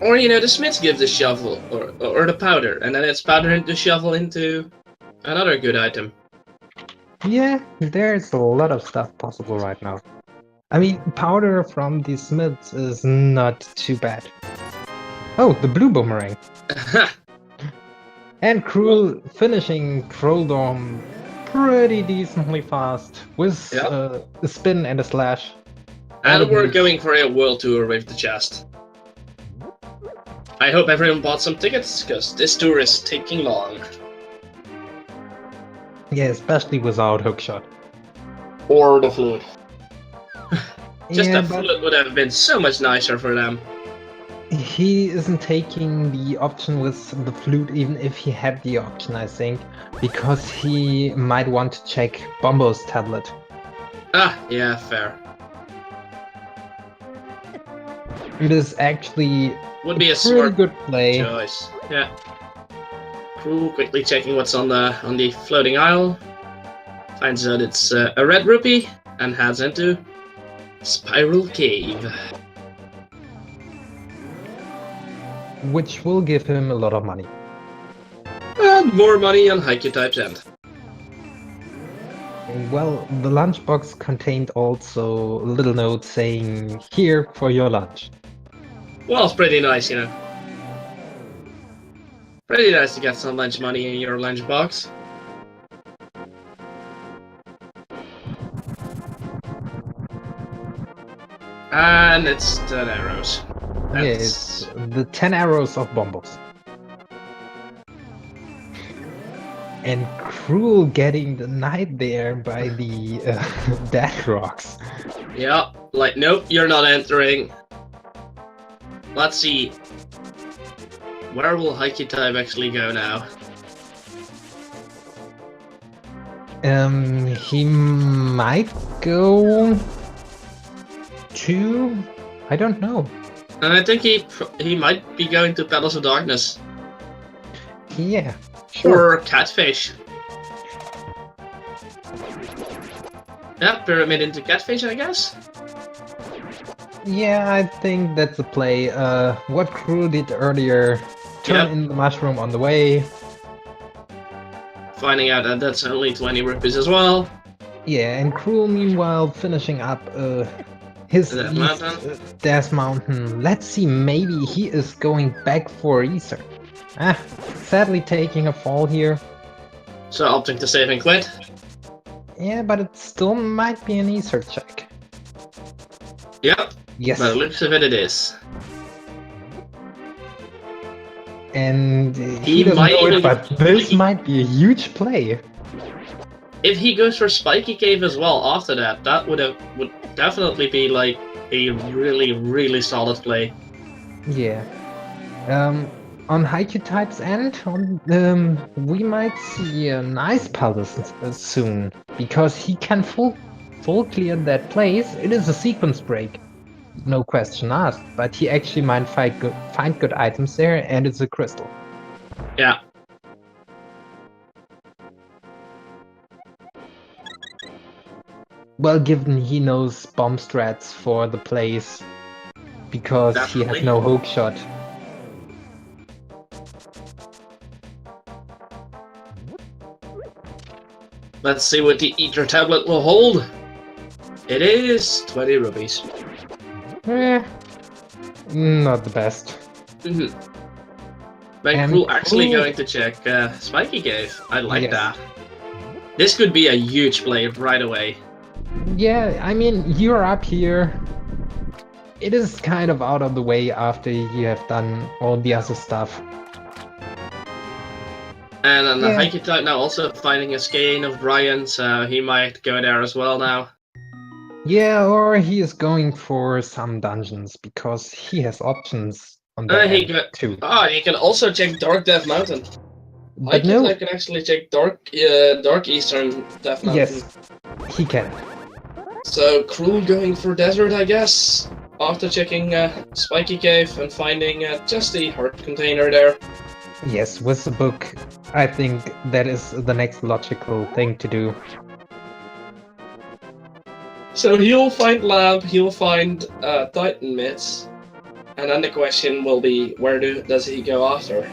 Or, you know, the Smith gives the shovel, or the powder, and then it's powder into shovel into another good item. Yeah, there's a lot of stuff possible right now. I mean, powder from the Smiths is not too bad. Oh, the blue boomerang. And Crrool finishing Crrool Dome pretty decently fast with a spin and a slash. And we're going for a world tour with the chest. I hope everyone bought some tickets, because this tour is taking long. Yeah, especially without hookshot. Or the flute. Just Yeah, the flute would have been so much nicer for them. He isn't taking the option with the flute, even if he had the option, I think, because he might want to check Bombo's tablet. Ah, yeah, fair. It is actually would be a pretty smart good play. Choice. Yeah. Crrool quickly checking what's on the floating isle. Finds out it's a red rupee and heads into Spiral Cave. Which will give him a lot of money. And more money on hycutype's end. Well, the lunchbox contained also a little note saying, "Here for your lunch." Well, it's pretty nice, you know. Pretty nice to get some lunch money in your lunchbox. And it's 10 arrows. Yeah, it's the 10 arrows of Bombos. And Crrool getting denied there by the death rocks. Yeah, like, nope, you're not entering. Let's see. Where will hycutype actually go now? He might go to... I don't know. And I think he might be going to Palace of Darkness. Yeah, sure. Or Catfish. Yeah, Pyramid into Catfish, I guess. Yeah, I think that's a play. What Crrool did earlier, turn in the mushroom on the way. Finding out that that's only 20 rupees as well. Yeah, and Crrool meanwhile finishing up his Death East Mountain. Death Mountain. Let's see, maybe he is going back for Ether. Sadly taking a fall here. So opting to save and quit. Yeah, but it still might be an Ether check. Yep. Yes. By the looks of it, it is. And he doesn't know it, but this might be a huge play. If he goes for Spiky Cave as well after that, that would definitely be like a really, really solid play. Yeah. On hycutype's end, we might see a nice palace soon, because he can full clear that place. It is a sequence break, no question asked, but he actually might find good items there, and it's a crystal. Yeah. Well, given he knows bomb strats for the place, because he has no hook shot. Let's see what the Ether tablet will hold. It is 20 rupees. Not the best. Mm-hmm. But Crrool actually going to check Spiky Cave. I like that. This could be a huge play right away. Yeah, I mean, you're up here. It is kind of out of the way after you have done all the other stuff. And on the hycutype now also finding a skein of Brian, so he might go there as well now. Yeah, or he is going for some dungeons, because he has options on that end too. He can also check Dark Death Mountain. But Hycutype can actually check Dark Eastern Death Mountain. Yes, he can. So Crrool going for Desert, I guess, after checking Spiky Cave and finding just the heart container there. Yes, with the book, I think that is the next logical thing to do. So he'll find Lamp, he'll find Titan Myths, and then the question will be, where does he go after?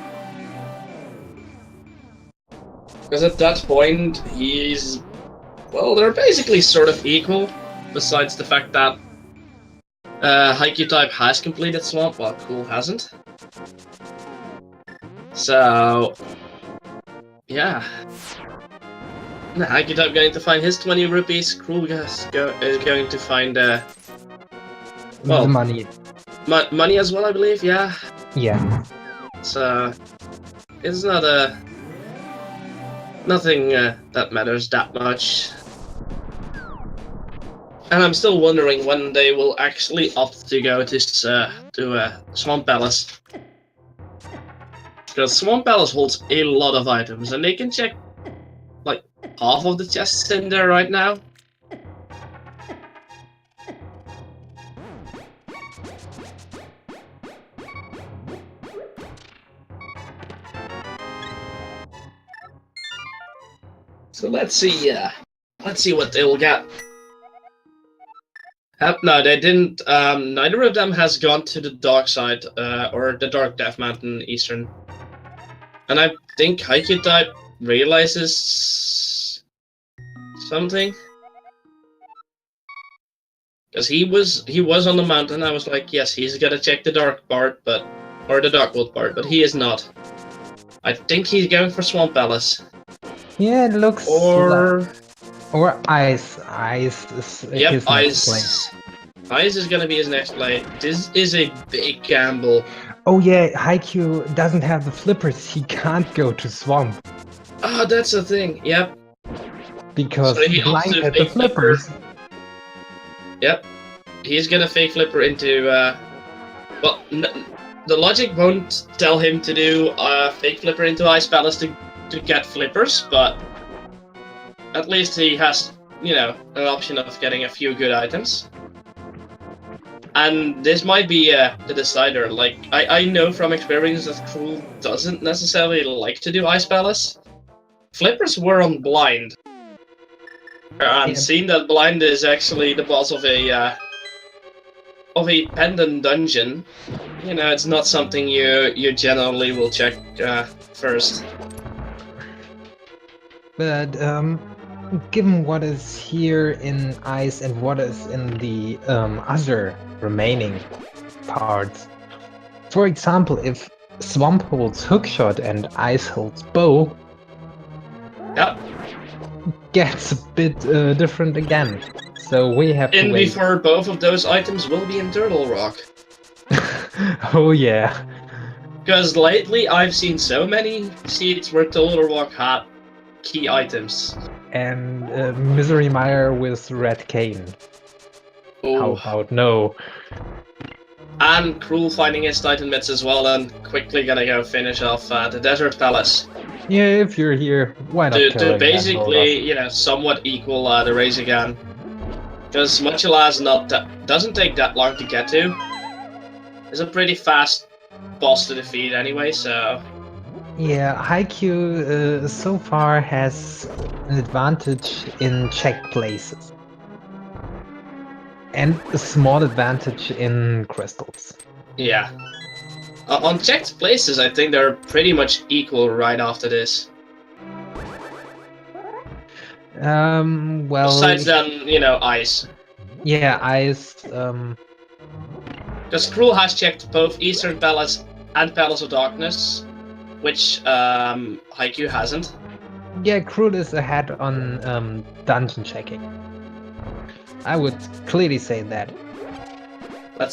Because at that point, well, they're basically sort of equal, besides the fact that hycutype has completed Swamp, while Crrool hasn't. So, yeah. hycutype going to find his 20 rupees, Crrool is going to find, well, the money. Money as well, I believe, yeah. Yeah. So, it's not nothing that matters that much. And I'm still wondering when they will actually opt to go to Swamp Palace. Because Swamp Palace holds a lot of items, and they can check like half of the chests in there right now. So let's see what they will get. No, they didn't. Neither of them has gone to the dark side, or the Dark Death Mountain Eastern. And I think hycutype realizes something. Because he was on the mountain. I was like, yes, he's gonna check the dark part, or the Darkwood part, but he is not. I think he's going for Swamp Palace. Yeah, it looks or Ice. Ice is his next play. Ice is gonna be his next play. This is a big gamble. Oh yeah, Haikyuu doesn't have the flippers. He can't go to Swamp. Ah, that's the thing. Yep. Because so he blind at the flippers. Yep. He's gonna fake flipper into. Well, the logic won't tell him to do fake flipper into Ice Palace to get flippers, but at least he has, an option of getting a few good items. And this might be the decider. Like, I know from experience that Crrool doesn't necessarily like to do Ice Palace. Flippers were on Blind. And seeing that Blind is actually the boss of a pendant dungeon, it's not something you generally will check first. But given what is here in Ice and what is in the other remaining parts, for example, if Swamp holds Hookshot and Ice holds Bow, Yep. gets a bit different again. So we have to wait. Before both of those items will be in Turtle Rock. Oh yeah. Because lately I've seen so many seeds where Turtle Rock had key items. And Misery Mire with Red Cane. Oh. How about no? And Crrool finding his Titan Mitts as well, and quickly gonna go finish off the Desert Palace. Yeah, if you're here, why not? To basically, somewhat equal the race again. Because Muchala's doesn't take that long to get to. It's a pretty fast boss to defeat anyway, so... Yeah, Haikyuu so far has an advantage in checked places. And a small advantage in crystals. Yeah. On checked places, I think they're pretty much equal right after this. Well... Besides then, Ice. Yeah, Ice... Because Crrool has checked both Eastern Palace and Palace of Darkness, which Haikyuu hasn't. Yeah, Crrool is ahead on dungeon checking. I would clearly say that.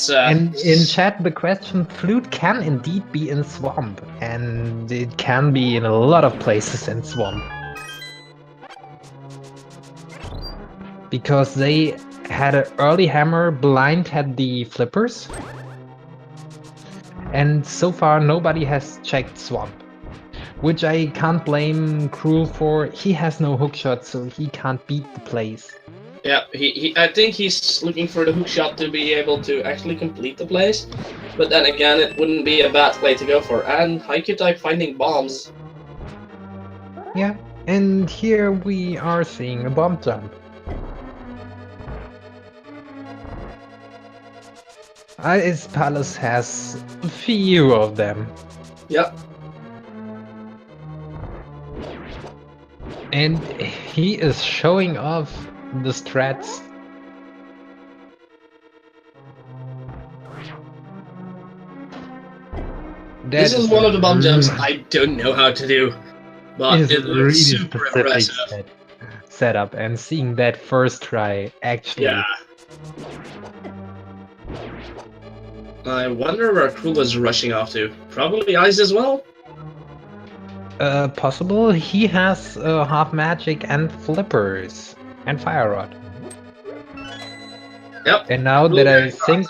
And in chat, the question, Flute can indeed be in Swamp, and it can be in a lot of places in Swamp. Because they had an early hammer, Blind had the flippers, and so far nobody has checked Swamp. Which I can't blame Crrool for. He has no hookshot, so he can't beat the place. Yeah, I think he's looking for the hookshot to be able to actually complete the place. But then again, it wouldn't be a bad play to go for. And hycutype finding bombs. Yeah, and here we are seeing a bomb jump. Ice Palace has a few of them. Yep. And he is showing off the strats. This is one of the bomb jumps I don't know how to do, but it looks really super impressive. Setup, and seeing that first try actually. Yeah. I wonder where Crrool is rushing off to. Probably Ice as well? Possible. He has half magic and flippers and fire rod. Yep. And now that I think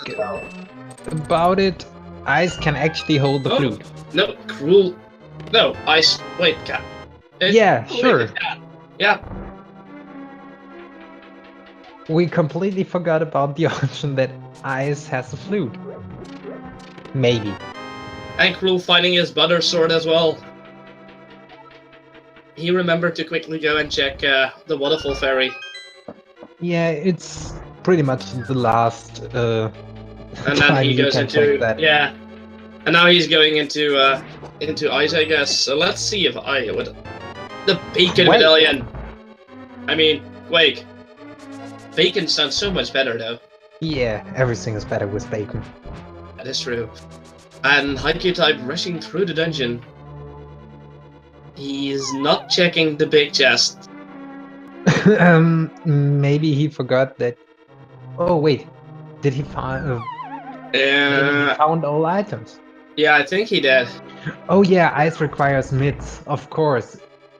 about it, Ice can actually hold the flute. No, Crrool. No, Ice. Wait, cat. Yeah, sure. Yeah. We completely forgot about the option that Ice has a flute. Maybe. And Crrool finding his butter sword as well. He remembered to quickly go and check the waterfall fairy. Yeah, it's pretty much the last and then he goes into that. Yeah. And now he's going into Ice, I guess. So let's see if I would the Bacon Medallion. I mean, Quake. Bacon sounds so much better though. Yeah, everything is better with bacon. That is true. And hycutype rushing through the dungeon. He's not checking the big chest. Maybe he forgot that. Oh wait, did he find? He found all items. Yeah, I think he did. Oh yeah, Ice requires mids, of course.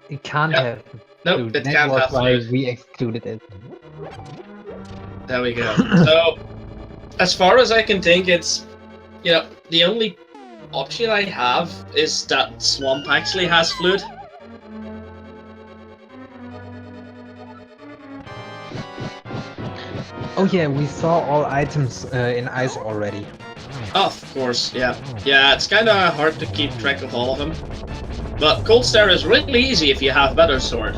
It can't have. Nope, it can't have. That's why we excluded it. There we go. So, as far as I can think, it's the only option I have is that Swamp actually has flute. Oh yeah, we saw all items in ice already. Oh, of course, yeah. Yeah, it's kind of hard to keep track of all of them. But Cold Stare is really easy if you have Better Sword.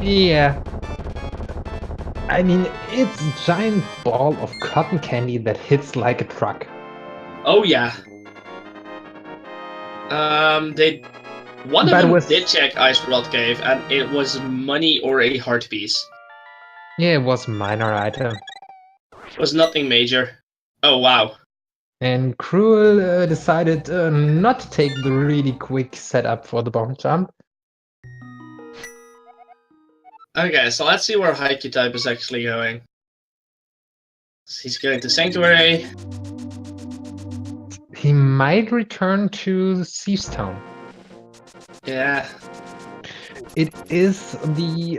Yeah. I mean, it's a giant ball of cotton candy that hits like a truck. Oh yeah. One of them did check Ice Rod Cave, and it was money or a heart piece. Yeah, it was a minor item. It was nothing major. Oh wow. And Crrool decided not to take the really quick setup for the bomb jump. Okay, so let's see where hycutype is actually going. He's going to Sanctuary. He might return to Thieves Town. Yeah. It is the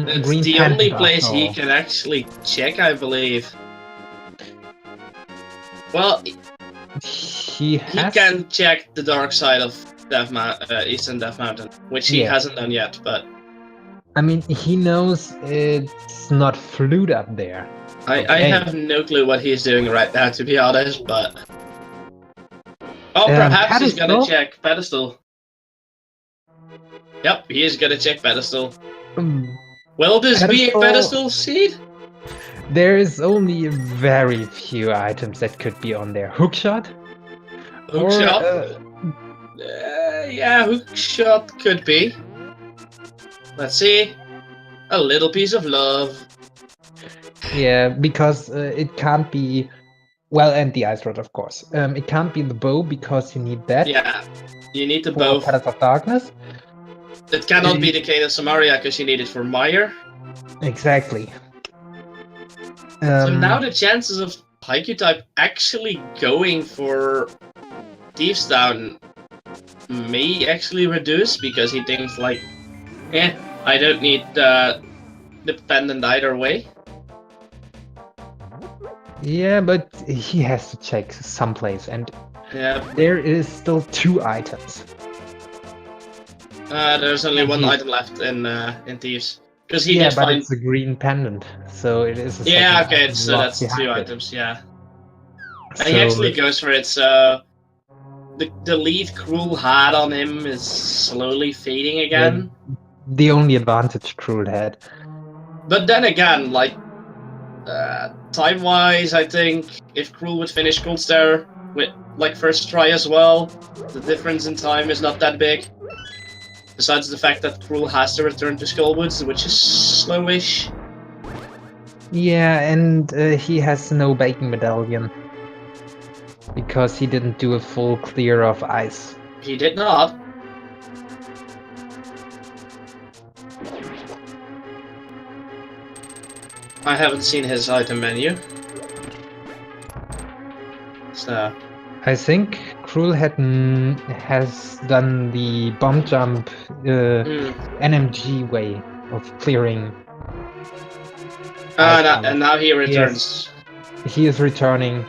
It's Green the Panther only place after he all. can actually check, I believe. Well, He can check the dark side of Eastern Death Mountain, which he hasn't done yet, but... I mean, he knows it's not flute up there. I have no clue what he's doing right now, to be honest, but... Oh, perhaps he's gonna check Pedestal. Yep, he is gonna check Pedestal. Will this be a Pedestal seed? There is only very few items that could be on there. Hookshot? Hookshot? Yeah, hookshot could be. Let's see. A little piece of love. Yeah, because it can't be... Well, and the ice rod, of course. It can't be the bow because you need that. Yeah, you need the bow. For Palace of Darkness. It cannot be the Cane of Samaria because you need it for Meyer. Exactly. So now the chances of hycutype actually going for Thieves Town may actually reduce because he thinks like, I don't need the pendant either way. Yeah, but he has to check someplace, and yeah, there is still 2 items. There's only one item left in Thieves. Because he did find... but it's a green pendant, so it is a okay, so that's 2 items, yeah. And he actually goes for it, so... The lead Crrool had on him is slowly fading again. The only advantage Crrool had. But then again, like... time-wise, I think if Crrool would finish Cold Stare with, like, first try as well, the difference in time is not that big. Besides the fact that Crrool has to return to Skullwoods, which is slowish. Yeah, and he has no Baking Medallion. Because he didn't do a full clear of ice. He did not. I haven't seen his item menu. So... I think Crrool has done the bomb jump NMG way of clearing. And now he returns. Yes. He is returning.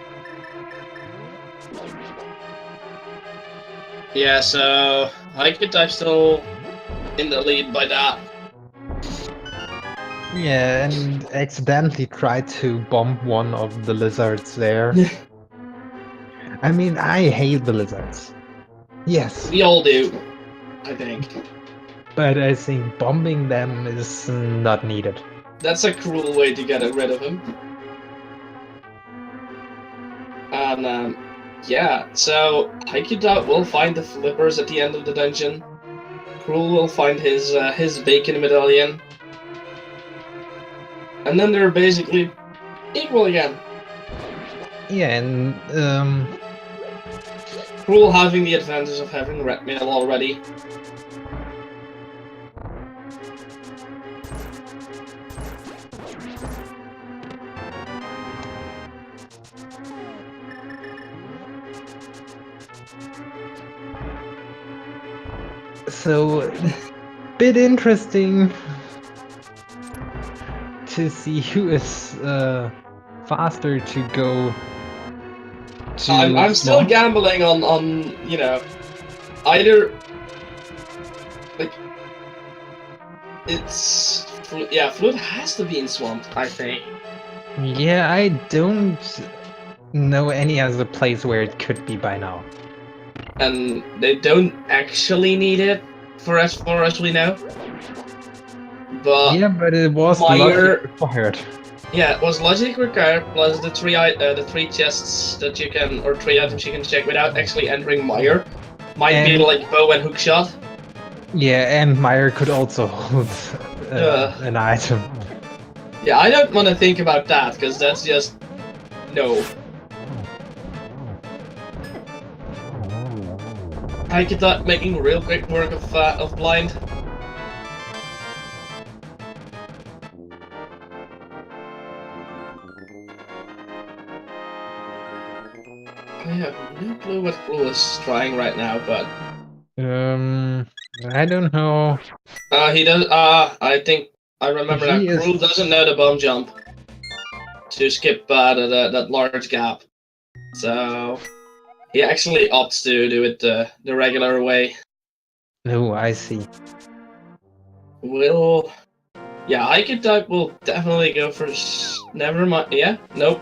Yeah, so hycutype still in the lead by that. Yeah, and accidentally tried to bomb one of the lizards there. I mean, I hate the lizards. Yes. We all do, I think. But I think bombing them is not needed. That's a cruel way to get rid of him. And, yeah, so hycutype will find the flippers at the end of the dungeon. Crrool will find his bacon medallion. And then they're basically equal again. Yeah, and Crrool having the advantage of having red mail already. So, bit interesting to see who is faster to go to... I'm still gambling on, you know, either... Like... It's... Yeah, Flute has to be in Swamp, I think. Yeah, I don't know any other place where it could be by now. And they don't actually need it for as far as we know. But Yeah, but it was logic Meyer, required. yeah, it was logic required plus the three chests that you can, or 3 items you can check without actually entering Meyer. Might be And like bow and hookshot. yeah, and Meyer could also hold an item. Yeah, I don't want to think about that because that's just no. I could start making real quick work of blind. I have no clue what Crrool is trying right now, but I don't know. he does. I think I remember now. He is. Crrool doesn't know the bomb jump to skip that large gap, so he actually opts to do it the regular way. No, I see. Yeah, hycutype will definitely go for. Never mind. Yeah, nope.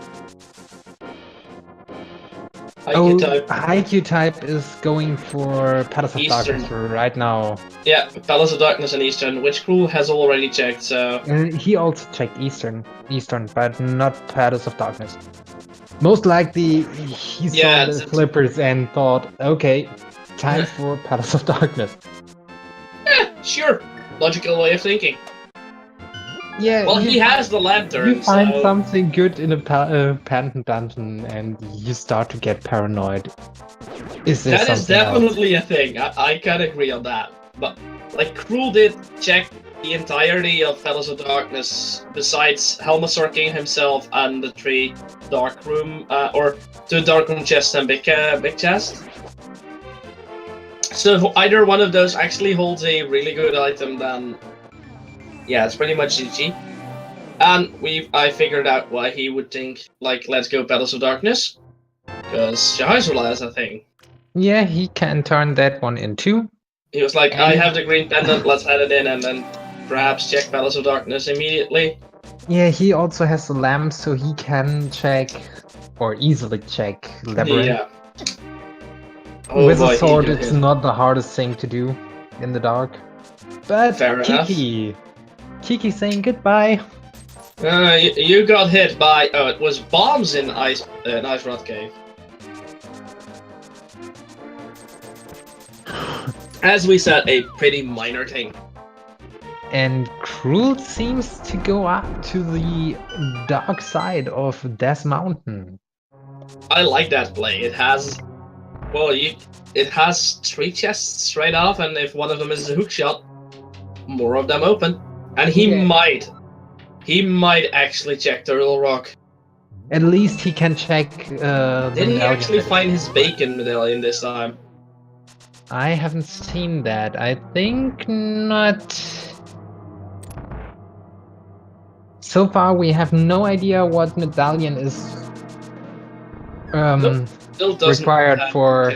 Hycutype. hycutype is going for Palace of Eastern. Darkness right now. Yeah, Palace of Darkness and Eastern, which Crrool has already checked, so... He also checked Eastern, but not Palace of Darkness. Most likely, he saw the flippers and thought, okay, time for Palace of Darkness. Yeah, sure. Logical way of thinking. Yeah. Well, he has the lantern, You find so... something good in a Phantom Dungeon and you start to get paranoid. That is definitely a thing. I can agree on that. But, like, Crrool did check the entirety of Palace of Darkness, besides Helmasaur King himself and the 3 Dark Room, or 2 Dark Room chests and big chest. So if either one of those actually holds a really good item, then yeah, it's pretty much GG. And I figured out why he would think, like, let's go Palace of Darkness. Because Shahizula is a thing. Yeah, he can turn that one into. He was like, I have the green pendant, let's add it in, and then perhaps check Palace of Darkness immediately. Yeah, he also has the lamp, so he can check, or easily check, Labyrinth. Yeah. Oh with boy, a sword, it's not the hardest thing to do in the dark. But fair Kiki! enough. Kiki saying goodbye. You got hit by... Oh, it was bombs in Ice Rod Cave. As we said, a pretty minor thing. And Crrool seems to go up to the dark side of Death Mountain. I like that play. It has... Well, it has 3 chests straight off, and if one of them is a hookshot, more of them open. And he might actually check Turtle Rock. At least he can check Did he actually find his bacon medallion this time? I haven't seen that. I think not. So far, we have no idea what medallion is required for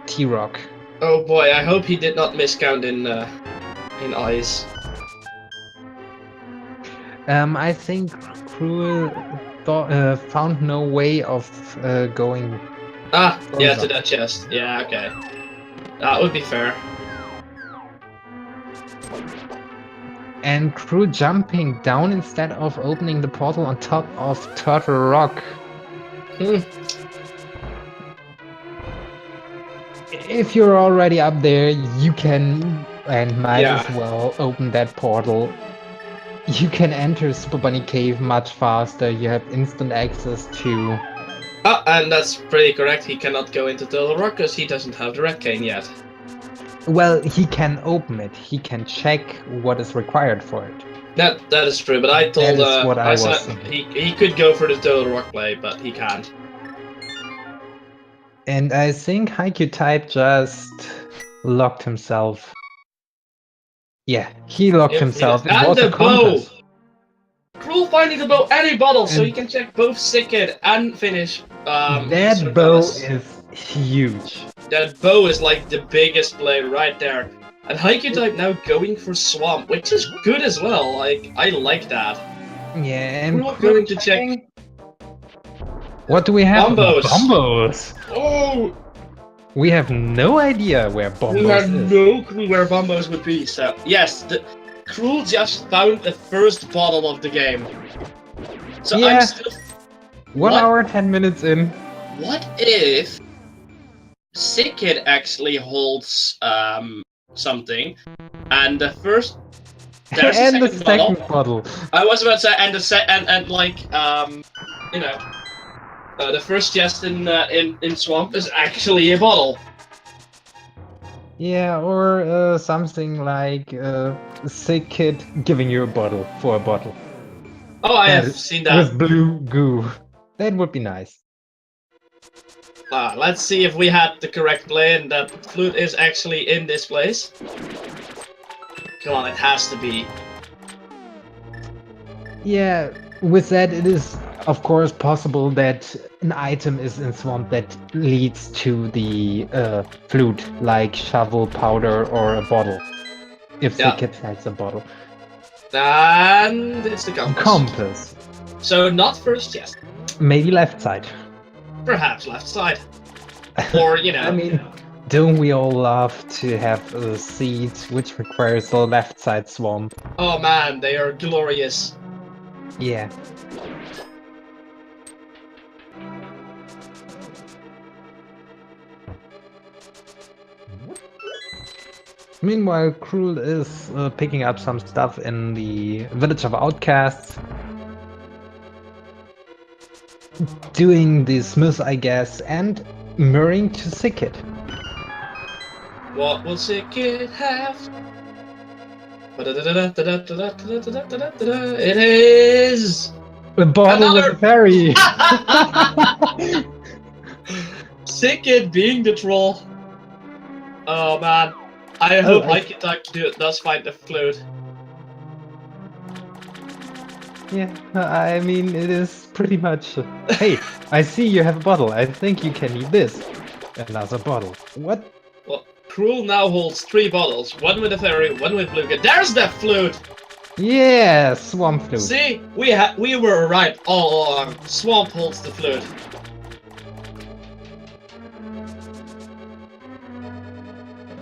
T-Rock. Oh boy, I hope he did not miscount in eyes. I think Crrool found no way of going. Ah, yeah, to that chest. Yeah, okay. That would be fair. And Crrool jumping down instead of opening the portal on top of Turtle Rock. If you're already up there, you can and might as well open that portal. You can enter Super Bunny Cave much faster. You have instant access to... Ah, and that's pretty correct. He cannot go into Turtle Rock because he doesn't have the red cane yet. Well, he can open it. He can check what is required for it. That is true, but I told I said he could go for the Turtle Rock play, but he can't. And I think hycutype just locked himself. Yeah, he locked himself. It was a contest. Crrool finding the bow and a bottle, so he can check both Sickhead and finish. That bow is huge. That bow is like the biggest play right there. And hycutype now going for Swamp, which is good as well. Like, I like that. Yeah, and We're going to check. checking. What do we have? Bombos. Bombos. Oh, We have no idea where we Bombos have is. no clue where Bombos would be. So yes, the Crrool just found the first bottle of the game. So Yeah. I'm still. 1 What? hour, 10 minutes in. What if Sickid actually holds something, and the first there's And a the second second bottle. bottle. I was about to say, and you know, the first chest in Swamp is actually a bottle. Yeah, or something like a sick kid giving you a bottle for a bottle. Oh, I have That- seen that. With blue goo. That would be nice. Let's see if we had the correct play and that flute is actually in this place. Come on, it has to be. Yeah, with that it is of course possible that an item is in Swamp that leads to the flute, like shovel, powder, or a bottle. If Yeah. the kid has a bottle. And it's the compass. Compass. So not first chest. Maybe left side. Perhaps left side. Or, you know. I mean, don't we all love to have a seed which requires a left side swamp? Oh man, they are glorious. Yeah. Meanwhile, Crrool is picking up some stuff in the village of outcasts. Doing the smith, I guess, and mirroring to Sickit. What will Sickit have? It is A bottle another with a fairy! Sickit being the troll. Oh man. I hope hycutype does find the flute. Yeah, I mean, it is pretty much. Hey, I see you have a bottle. I think you can need this. Another bottle. What? Well, Crrool now holds 3 bottles. One with a fairy, one with blue. There's the flute! Yeah, swamp flute. See? We were right all along. Swamp holds the flute.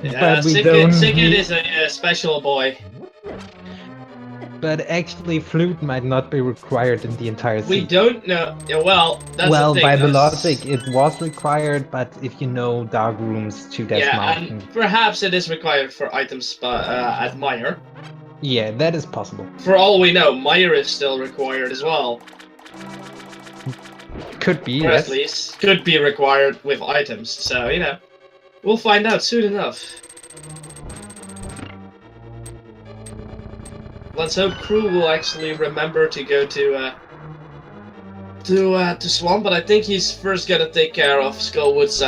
Yeah, But we don't Sickit need- is a special boy. But actually, flute might not be required in the entire We seed. don't know. Yeah, well, that's Well, the thing. by the that's- logic, it was required, but if you know dark rooms to Death Yeah, Mountain, and perhaps it is required for items at Meyer. yeah, that is possible. For all we know, Meyer is still required as well. Could be, Or yes. at least could be required with items. So, you know, we'll find out soon enough. Let's hope Crrool will actually remember to go to Swamp, but I think he's first gonna take care of Skullwoods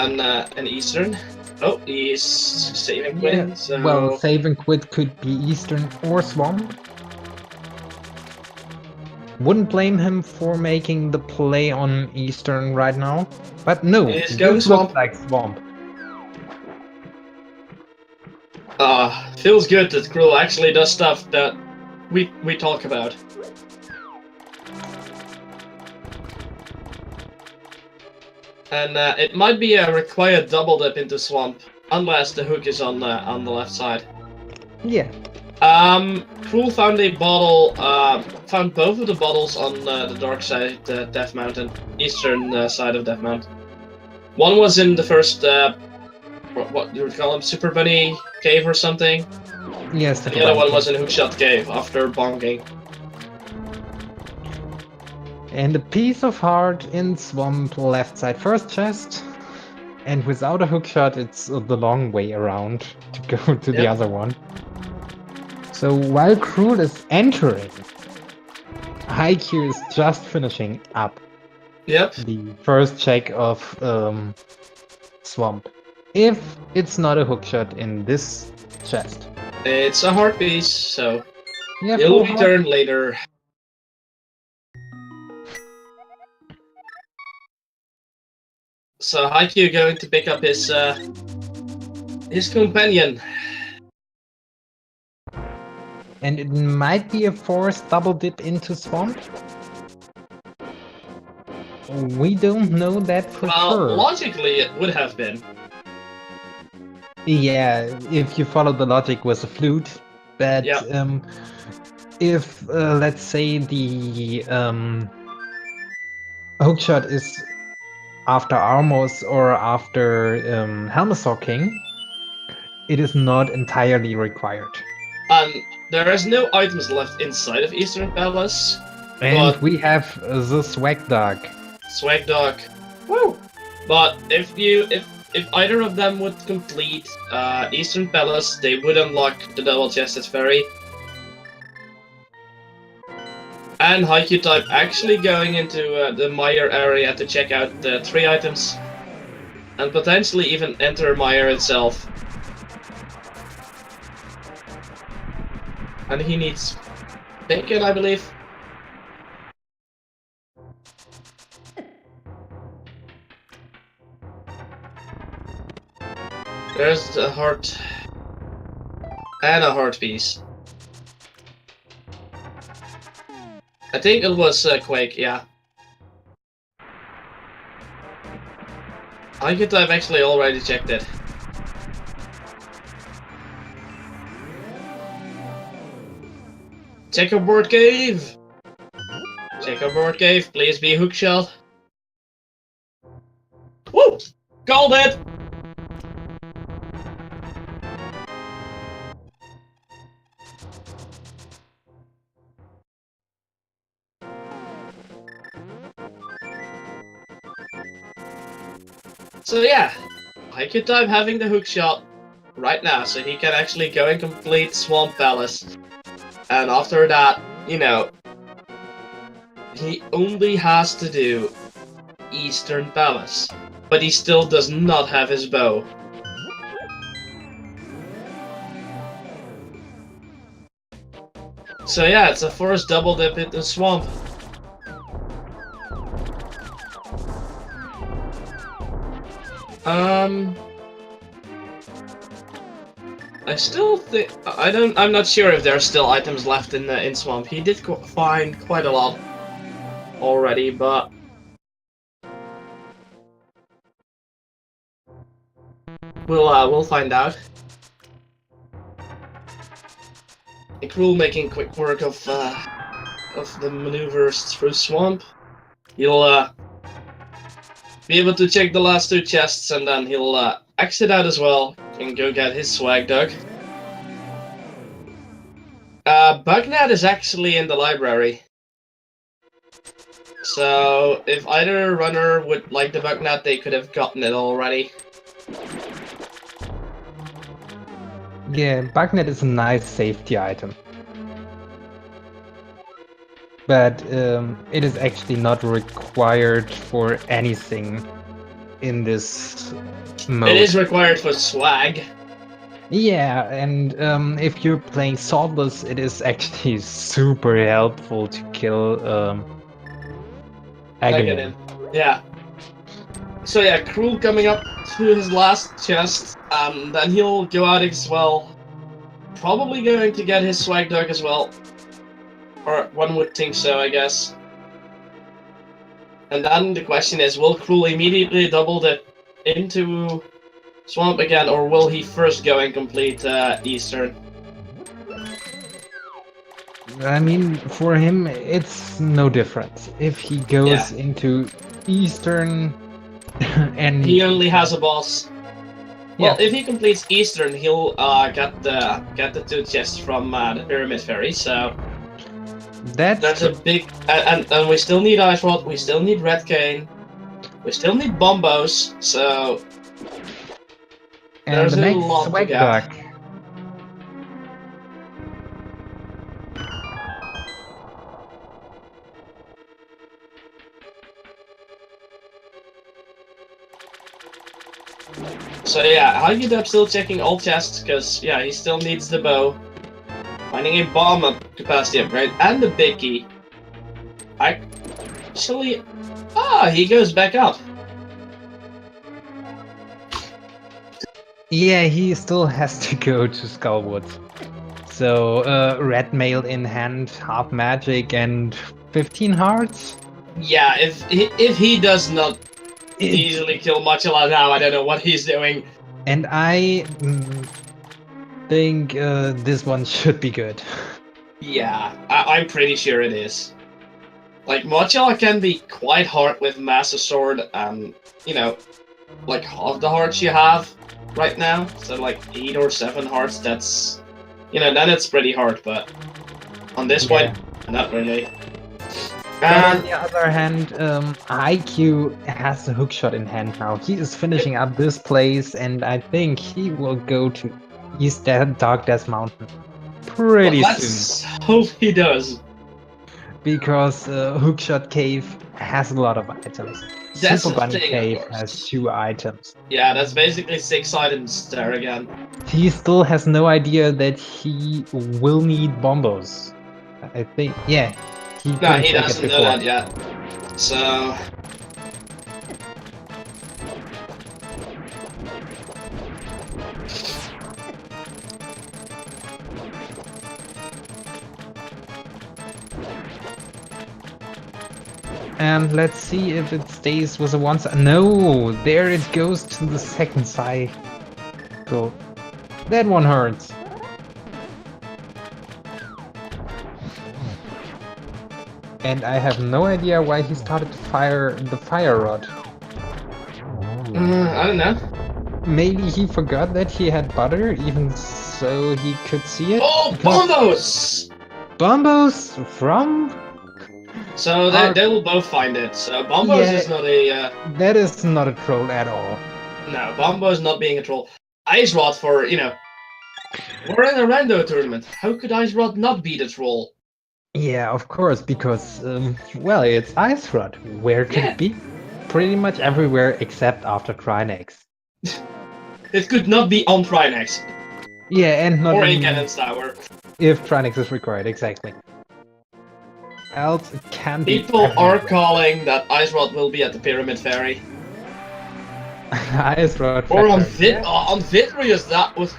and Eastern. Oh, he's saving quitting, Yeah, so... well, save and quit could be Eastern or Swamp. Wouldn't blame him for making the play on Eastern right now. But no, He's this going looks Swamp. like Swamp. Feels good that Crrool actually does stuff that we talk about. And it might be a required double dip into Swamp, unless the hook is on the left side. Yeah. Crrool found a bottle, found both of the bottles on the dark side, Death Mountain, eastern side of Death Mountain. One was in the first, what you would call him, Super Bunny Cave or something. Yes. And the other one was in Hookshot Cave after bonking. And a piece of heart in Swamp left side first chest. And without a hookshot, it's the long way around to go to the other one. So while Crrool is entering, Haikyuu is just finishing up. Yep. The first check of Swamp. If it's not a hookshot in this chest. It's a heart piece, so Yeah, it'll return later. So Haikyuu going to pick up his companion. And it might be a forced double dip into Swamp. We don't know that for sure. Logically, it would have been. Yeah, if you follow the logic with a flute. But Yeah. if, let's say, the hookshot is after Armos or after Helmasaur King, it is not entirely required. There is no items left inside of Eastern Palace. And But we have the Swag Dog. Swag Dog. Woo! But if either of them would complete Eastern Palace, they would unlock the double chested fairy. And hycutype actually going into the Mire area to check out the 3 items. And potentially even enter Mire itself. And he needs bacon, I believe. There's a heart. And a heart piece. I think it was Quake, yeah. I've actually already checked it. Checkerboard cave! Checkerboard cave, please be hookshell. Woo! Called it! So yeah, hycutype having the hookshot right now, so he can actually go and complete Swamp Palace. And after that, you know, he only has to do Eastern Palace. But he still does not have his bow. So yeah, it's a first double dip into Swamp. I still think I'm not sure if there are still items left in Swamp. He did find quite a lot already, but we'll find out. And Crrool making quick work of the maneuvers through Swamp. He'll be able to check the last 2 chests, and then he'll exit out as well and go get his Swag Dog. Bugnet is actually in the library. So if either runner would like the Bugnet, they could have gotten it already. Yeah, Bugnet is a nice safety item. But it is actually not required for anything in this mode. It is required for swag. Yeah, and if you're playing Saltless, it is actually super helpful to kill Ganon. Yeah. So yeah, Crrool coming up to his last chest, then he'll go out as well. Probably going to get his Swag Dog as well. Or one would think so, I guess. And then the question is, will Crrool immediately double dip into Swamp again, or will he first go and complete Eastern? I mean, for him, it's no difference. If he goes into Eastern and... He only has a boss. Well, Yeah. if he completes Eastern, he'll get the 2 chests from the Pyramid Fairy, so... That's a big... And we still need Ice Rod, we still need Red Cane, we still need Bombos, so... And there's the a next lot to Swag get. Dog. So yeah, hycutype still checking all chests, because yeah, he still needs the bow. Finding a bomb capacity upgrade, and the big key. Actually... he goes back up. Yeah, he still has to go to Skullwood. So, red mail in hand, half magic, and 15 hearts. Yeah, if he does not easily kill Mochila now, I don't know what he's doing. And I think this one should be good. Yeah, I'm pretty sure it is. Like, Mochila can be quite hard with Master Sword, and, you know, like half the hearts you have right now. So, like, 8 or 7 hearts, that's, you know, then it's pretty hard, but on this point, not really. But on the other hand, IQ has a hookshot in hand now. He is finishing up this place, and I think he will go to East Dark Death Mountain pretty well, soon. let's hope he does. Because Hookshot Cave has a lot of items. That's Super the Bunny thing, Cave of course. has 2 items. Yeah, that's basically 6 items there again. He still has no idea that he will need bombos. I think, yeah. No, he doesn't know that yet. So... And let's see if it stays with a one side. No, there it goes to the second cycle. That one hurts. And I have no idea why he started to fire the fire rod. I don't know. Maybe he forgot that he had butter, even so he could see it. Oh, bombos! Bombos from? So they will both find it. So bombos is not a... That is not a troll at all. No, Bombo is not being a troll. Ice Rod for, you know... We're in a rando tournament. How could Ice Rod not be the troll? Yeah, of course, because, well, it's Ice Rod. Where could it be? Pretty much everywhere except after Trinex. It could not be on Trinex. Yeah, and not or in Ganon's Tower. If Trinex is required, exactly. Else it can be. People are calling that Ice Rod will be at the Pyramid Ferry. Ice Rod. Or on Vitrius, that was...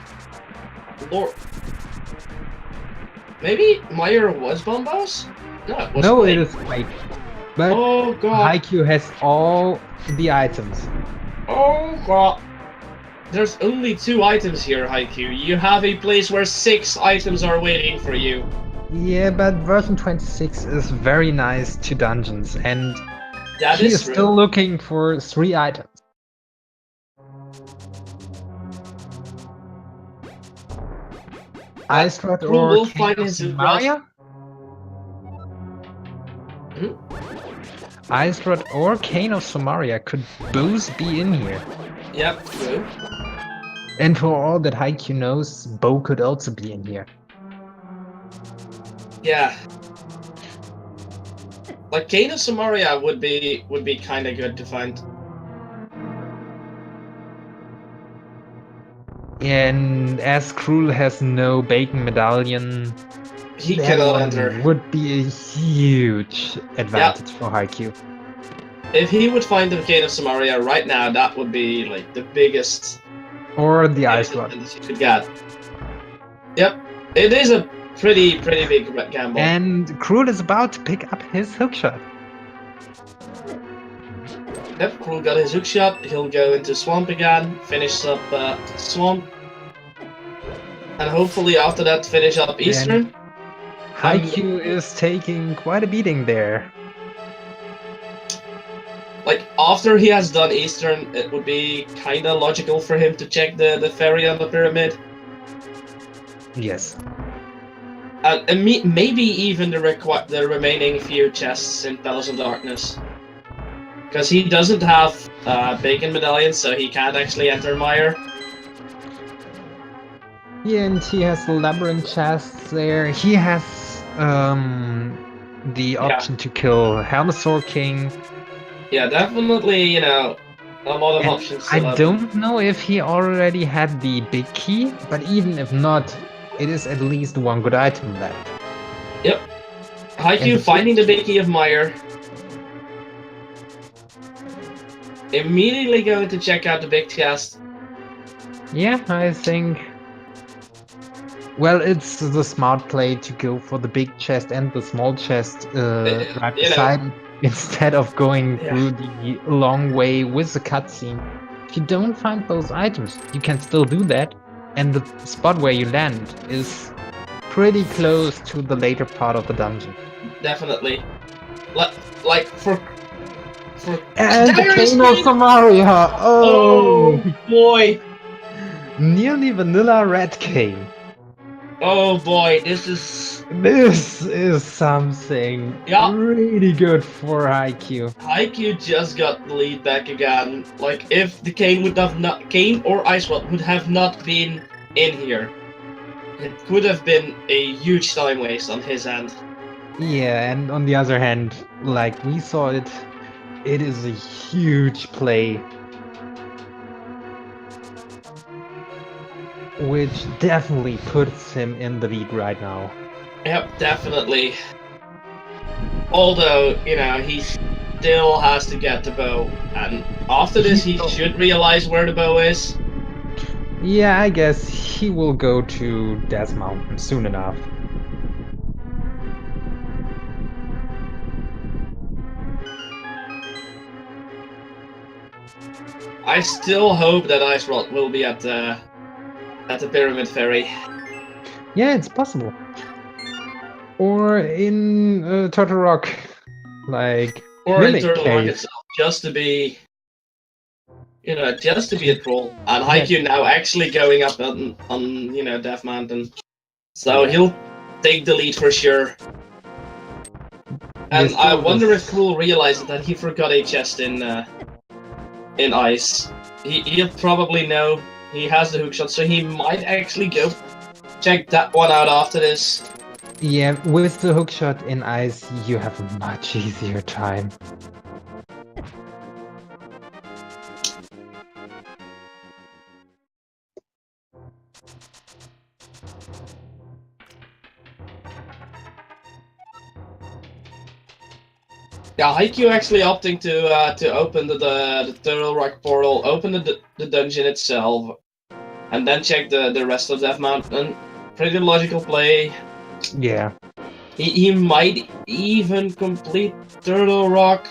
Lord... Maybe Meyer was Bombos? No, it was No, Quake. it is Quake. But oh god. Haikyuu has all the items. Oh god. There's only 2 items here, Haikyuu. You have a place where 6 items are waiting for you. Yeah, but version 26 is very nice to dungeons, and that he is is true. still looking for 3 items. Ice Rod or Cane of Samaria? Ice Rod or Cane of Samaria could both be in here. Yep, true. And for all that Haikyuu knows, Bo could also be in here. Yeah. Like Cane of Samaria would be kind of good to find. And as Crrool has no bacon medallion, he cannot enter. Would be a huge advantage for Haikyuu. If he would find the Cane of Samaria right now, that would be like the biggest. Or the Ice Rod. You could get. Yep, it is a pretty big gamble. And Crrool is about to pick up his hookshot. Yep, Crrool got his hookshot. He'll go into Swamp again, finish up Swamp. And hopefully after that finish up Eastern. Haikyuu is taking quite a beating there. Like, after he has done Eastern, it would be kinda logical for him to check the ferry on the pyramid. Yes. And maybe even the remaining few chests in Palace of Darkness. Because he doesn't have bacon medallions, so he can't actually enter Meyer. Yeah, and he has the labyrinth chests there. He has the option to kill Helmasaur King. Yeah, definitely, you know, a lot of options. I don't know if he already had the big key, but even if not, it is at least one good item left. Yep. Haikyuu finding the big key of Meyer. Immediately going to check out the big chest. Yeah, I think Well, it's the smart play to go for the big chest and the small chest right You know, beside it, instead of going yeah, through the long way with the cutscene. If you don't find those items, you can still do that, and the spot where you land is pretty close to the later part of the dungeon. definitely. Like for And the there is Cane of King! Samaria! Oh! Oh boy! Nearly vanilla red cane. Oh boy, this is This is something yeah. really good for IQ. Haikyuu just got the lead back again. Like if the Kane would have not Kane or Ice Rod would have not been in here, it could have been a huge time waste on his end. Yeah, and on the other hand, like we saw it, it is a huge play. Which definitely puts him in the lead right now. Yep, definitely. Although, you know, he still has to get the bow, and after this he should realize where the bow is. Yeah, I guess he will go to Death Mountain soon enough. I still hope that Ice Rod will be at the Pyramid Ferry. Yeah, it's possible. Or in Turtle Rock, like Or in Mimic Turtle Rock Cave. itself, just to be, you know, just to be a troll. And Yeah. Haikyuu now actually going up on you know, Death Mountain. So he'll take the lead for sure. And I wonder if Crrool realizes that he forgot a chest in ice. He'll probably know he has the hookshot, so he might actually go check that one out after this. Yeah, with the hookshot in ice, you have a much easier time. Yeah, Haikyuu actually opting to open the Turtle Rock portal, open the dungeon itself, and then check the rest of Death Mountain. Pretty logical play. Yeah. He might even complete Turtle Rock,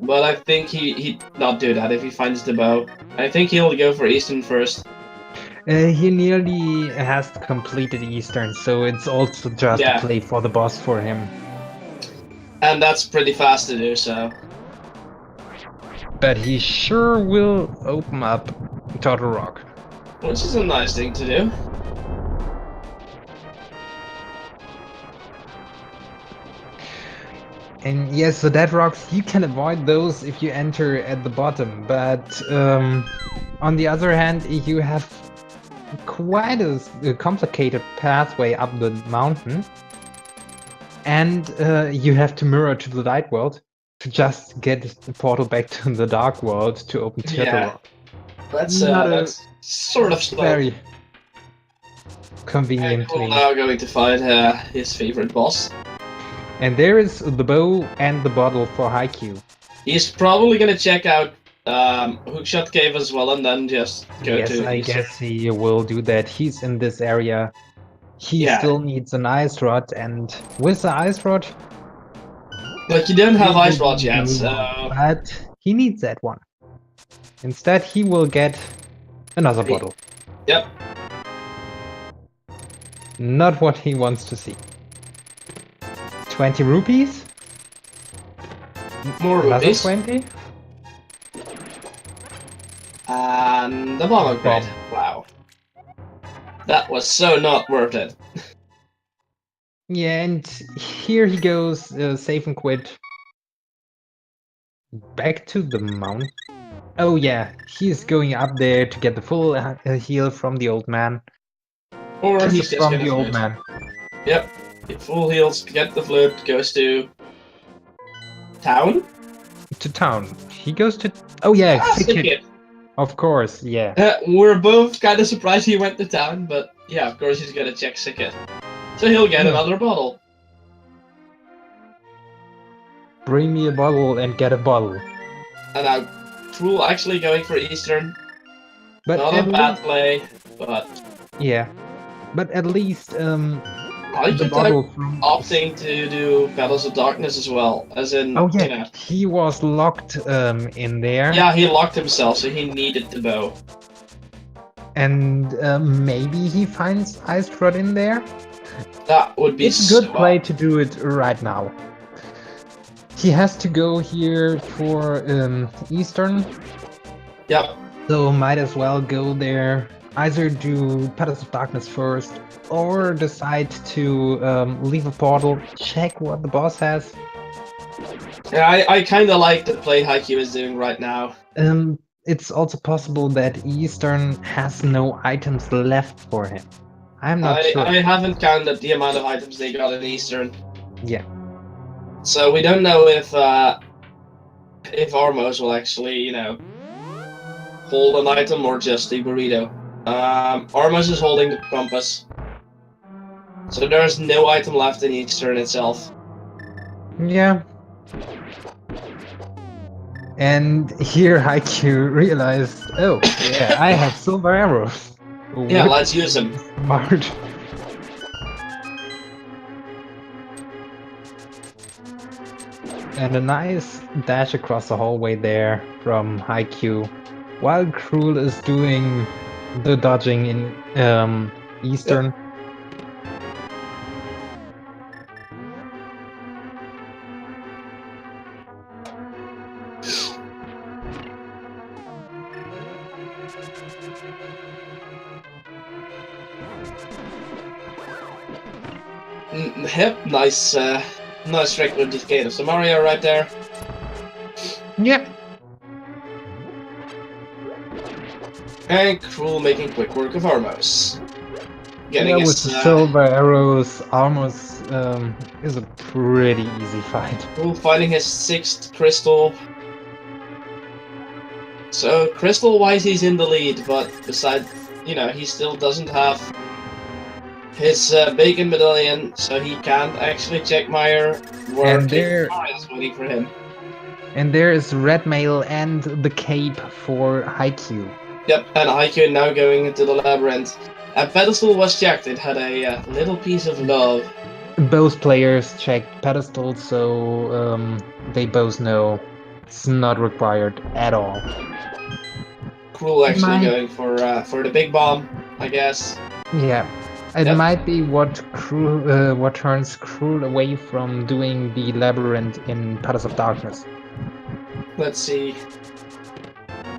but I think he'd not do that if he finds the bow. I think he'll go for Eastern first. He nearly has completed Eastern, so it's also just a play for the boss for him. And that's pretty fast to do so. But he sure will open up Turtle Rock. Which is a nice thing to do. And yes, the dead rocks, you can avoid those if you enter at the bottom, but on the other hand, you have quite a complicated pathway up the mountain, and you have to mirror to the light world to just get the portal back to the dark world to open Turtle Rock. That's sort of slow. Very convenient. And we're now going to find his favorite boss. And there is the bow and the bottle for Haikyuu. He's probably gonna check out Hookshot Cave as well, and then just go to. Yes, I guess he will do that. He's in this area. He still needs an ice rod, and with the ice rod, but you don't have ice rod yet, so. But he needs that one. Instead, he will get another bottle. Yep. Not what he wants to see. 20 rupees? More rupees. 20? And the bomb upgrade. Wow. That was so not worth it. Yeah, and here he goes, save and quit. Back to the mount. Oh yeah, he's going up there to get the full heal from the old man. Or he's just from the old man. Yep. Full heals, get the flute, goes to town? To town. He goes to... Oh yeah, Sickit. Of course, yeah. We're both kind of surprised he went to town, but yeah, of course he's gonna check Sickit. So he'll get another bottle. Bring me a bottle and get a bottle. And now Crrool actually going for Eastern. But not a bad play, but Yeah, but at least I the could bottle from. opting to do Battles of Darkness as well, as in, Oh you yeah, know. he was locked in there. Yeah, he locked himself, so he needed the bow. And maybe he finds Ice Rod in there. That would be It's a good so play to do it right now. He has to go here for Eastern, Yep. so might as well go there. Either do Petals of Darkness first, or decide to leave a portal, check what the boss has. Yeah, I kind of like the play Haikyuu is doing right now. It's also possible that Eastern has no items left for him. I'm not sure. I haven't counted the amount of items they got in Eastern. Yeah. So we don't know if Armos will actually, you know, hold an item or just the burrito. Armos is holding the compass. So there's no item left in Eastern itself. Yeah. And here Haikyuu realized, oh, yeah, I have silver arrows. Yeah, Which let's use them. is smart. And a nice dash across the hallway there from Haikyuu, while Crrool is doing the dodging in Eastern. Yep, nice, nice trick with the Gate of Samaria right there. Yep. And Crrool making quick work of Armos. Getting Yeah, with his, the silver arrows, Armos is a pretty easy fight. Crrool finding his 6th crystal. So, crystal-wise he's in the lead, but besides, you know, he still doesn't have his bacon medallion, so he can't actually check Meyer where And there- is waiting for him. And there is red mail and the cape for Haikyuu. Yep, and Haikyuu now going into the labyrinth. A pedestal was checked, it had a little piece of love. Both players checked pedestal, so they both know it's not required at all. Crrool actually going for the big bomb, I guess. Yeah, it Yep. might be what turns Crrool away from doing the labyrinth in Petals of Darkness. Let's see.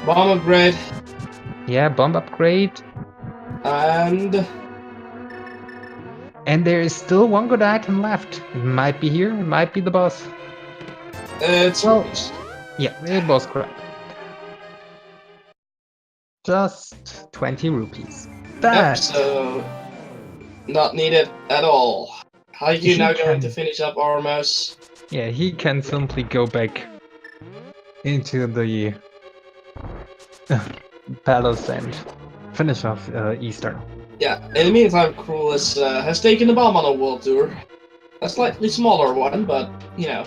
Bomb upgrade, Yeah, bomb upgrade. and there is still one good item left. It might be here, it might be the boss. it's Well- rupees. Yeah, it was correct. Just 20 rupees. Yep, That so not needed at all. Haikyuu He now going can- to finish up Armos. Yeah, he can simply go back into the palace and finish off Eastern. Yeah, in the meantime, Crrool has taken the bomb on a world tour. A slightly smaller one, but, you know.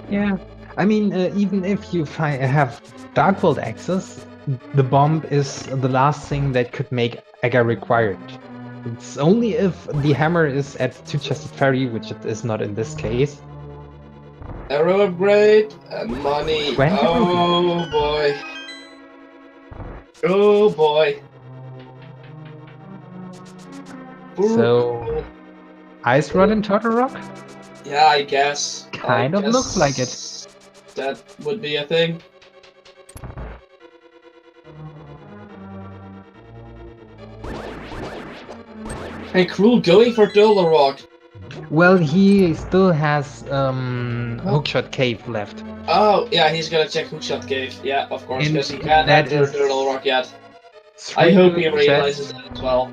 Yeah, I mean, even if you have Dark World access, the bomb is the last thing that could make Aga required. It's only if the hammer is at Two-Chested Fairy, which it is not in this case. Arrow upgrade and money. 20 Oh boy. Oh boy. So, Ice Rod and Turtle Rock? Yeah, I guess. Kind of looks like it. That would be a thing. And Crrool going for Turtle Rock. Well, he still has Hookshot Cave left. Oh, yeah, he's gonna check Hookshot Cave. Yeah, of course, And because he can't that enter is Turtle Rock yet. I 3 hope he good realizes chests. that as well.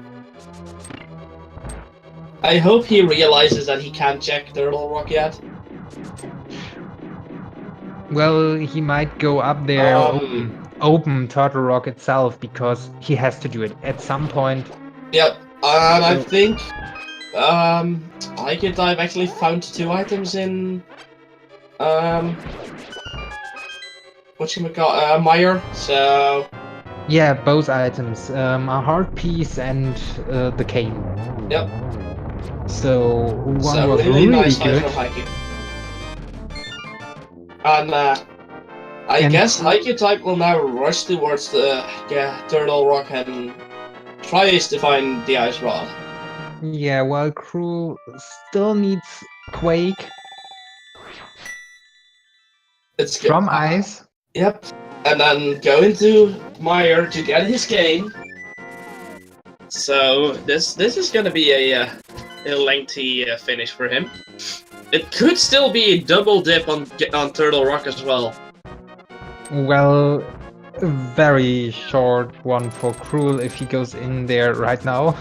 I hope he realizes that he can't check Turtle Rock yet. Well, he might go up there, open Turtle Rock itself, because he has to do it at some point. Yep, and I So- think hycutype actually found 2 items in whatchamacallit, Meyer, so Yeah, both items. A heart piece and the cane. Yep. So one So was really really nice fight good. from Haikyuu. And I And guess hycutype will now rush towards the Turtle Rock and tries to find the Ice Rod. yeah, while Crrool still needs Quake It's good. from Ice. Yep. And then go into Meyer to get his game. So this is gonna be a lengthy finish for him. It could still be a double dip on Turtle Rock as well. Well, a very short one for Crrool if he goes in there right now.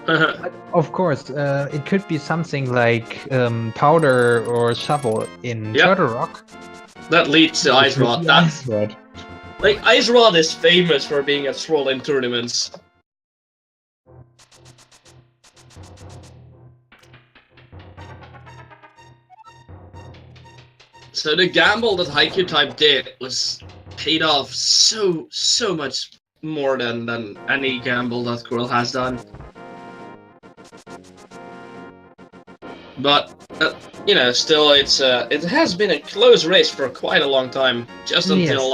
But of course, it could be something like Powder or Shovel in Yep. Turtle Rock. That leads to Ice Rod. Ice Rod. Like, Ice Rod is famous for being a troll in tournaments. So the gamble that hycutype did was paid off so much more than any gamble that Crrool has done. But you know, still, it has been a close race for quite a long time, just until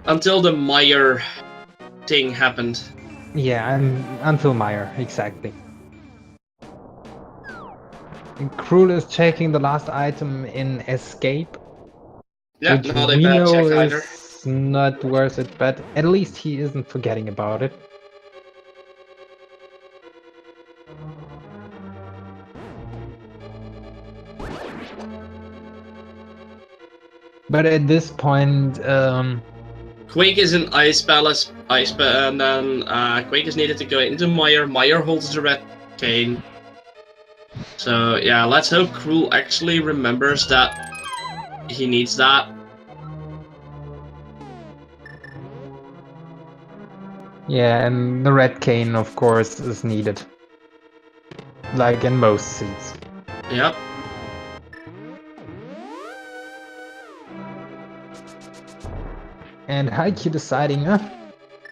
until the Meyer thing happened. Yeah, until Meyer, exactly. And Crrool is checking the last item in Escape, Yeah, which not a we bad know check either. is not worth it, but at least he isn't forgetting about it. But at this point, Quake is in Ice Palace, and then Quake is needed to go into Meyer. Meyer holds the red cane. So yeah, let's hope Crrool actually remembers that he needs that. yeah, and the red cane, of course, is needed. Like in most seeds. Yep. And Haikyuu deciding,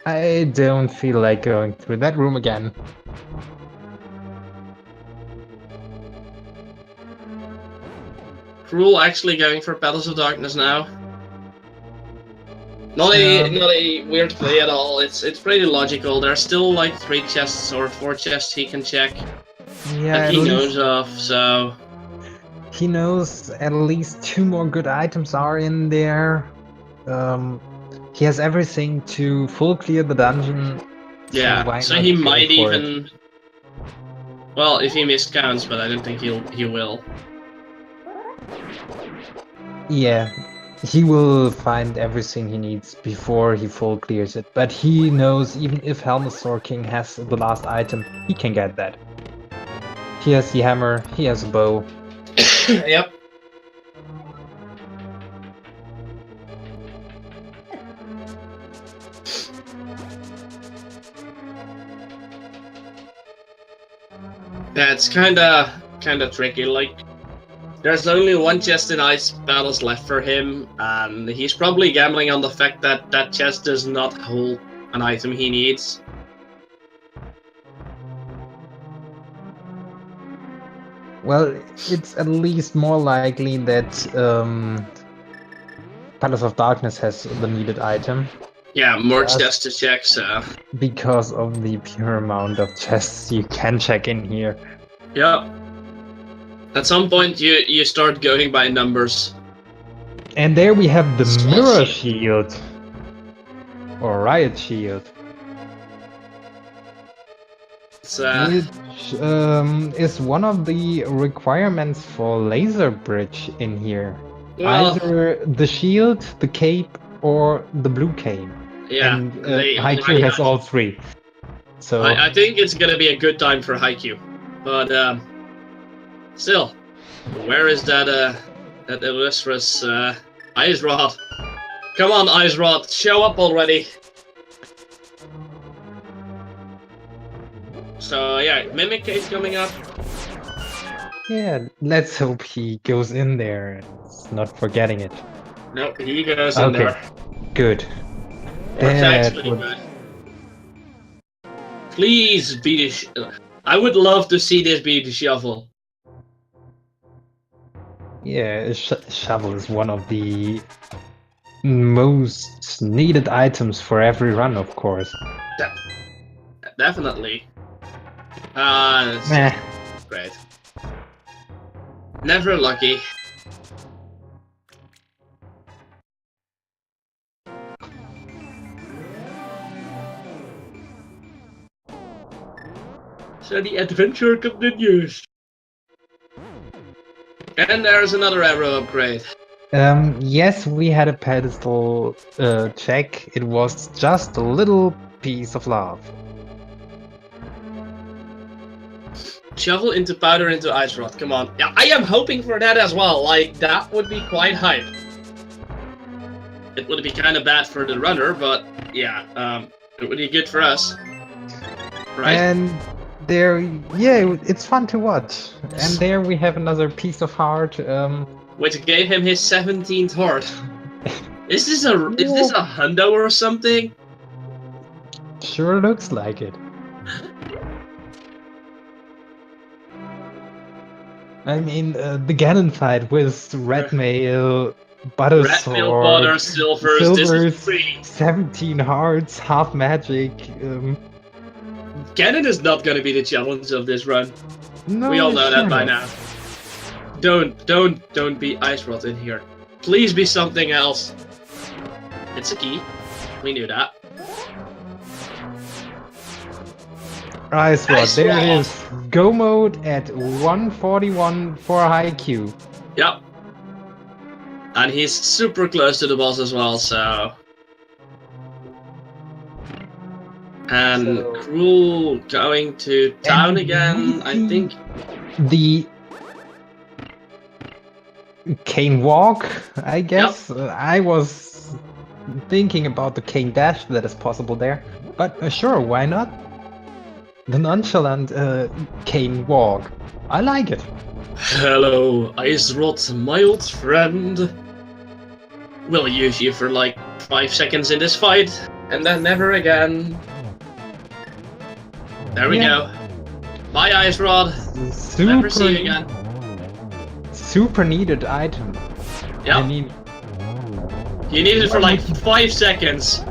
I don't feel like going through that room again. Crrool actually going for Battles of Darkness now. Not a weird play at all. It's pretty logical. There's still like 3 chests or 4 chests he can check. Yeah, that he knows of, so he knows at least 2 more good items are in there. He has everything to full clear the dungeon. yeah. So he might even. Well, if he miscounts, but I don't think he will. Yeah, he will find everything he needs before he full clears it. But he knows even if Helmasaur King has the last item, he can get that. He has the hammer, he has a bow. Yep. That's kinda tricky. Like, there's only 1 chest in Ice Battles left for him, and he's probably gambling on the fact that that chest does not hold an item he needs. Well, it's at least more likely that Palace of Darkness has the needed item. Yeah, more chests to check, so. Because of the pure amount of chests you can check in here. Yep. At some point, you start going by numbers. And there we have the Mirror Shield. Or Riot Shield. Which is one of the requirements for Laser Bridge in here. Well, either the shield, the cape, or the blue cane. Yeah, and Haikyuu has all 3. So I think it's gonna be a good time for Haikyuu, but still, where is that illustrious Ice Rod? Come on, Ice Rod, show up already! So yeah, Mimic Cave coming up. Yeah, let's hope he goes in there and is not forgetting it. Nope, he goes in there. Good. That's actually good. Please be the. I would love to see this be the shovel. Yeah, a shovel is one of the most needed items for every run, of course. Definitely. It's Meh. just great. Never lucky. So the adventure continues. And there's another arrow upgrade. Yes, we had a pedestal check. It was just a little piece of love. Shovel into powder into ice rod. Come on. Yeah, I am hoping for that as well. Like, that would be quite hype. It would be kind of bad for the runner, but yeah, it would be good for us. Right? And there, yeah, it's fun to watch. And there we have another piece of heart. Which gave him his 17th heart. Is this a hundo or something? Sure looks like it. I mean, the Ganon fight with red mail, butter Red sword, mail, butter, silvers, this is free. 17 hearts, half magic. Ganon is not gonna be the challenge of this run. No, We all know that by not. now. Don't be ice rod in here. Please be something else. It's a key. We knew that. Ice Rod, Ice there Rod. it is. Go mode at 141 for Haikyuu. Yep. And he's super close to the boss as well, so. And So- Crrool going to town again, I think. The cane walk, I guess. I was thinking about the cane dash that is possible there, but sure, why not? The nonchalant cane walk. I like it. Hello, Ice Rod, my old friend. We'll use you for like 5 seconds in this fight, and then never again. There we go. Bye, Ice Rod. Never see you again. Super needed item. Yep. I mean, You need it for like 5 seconds.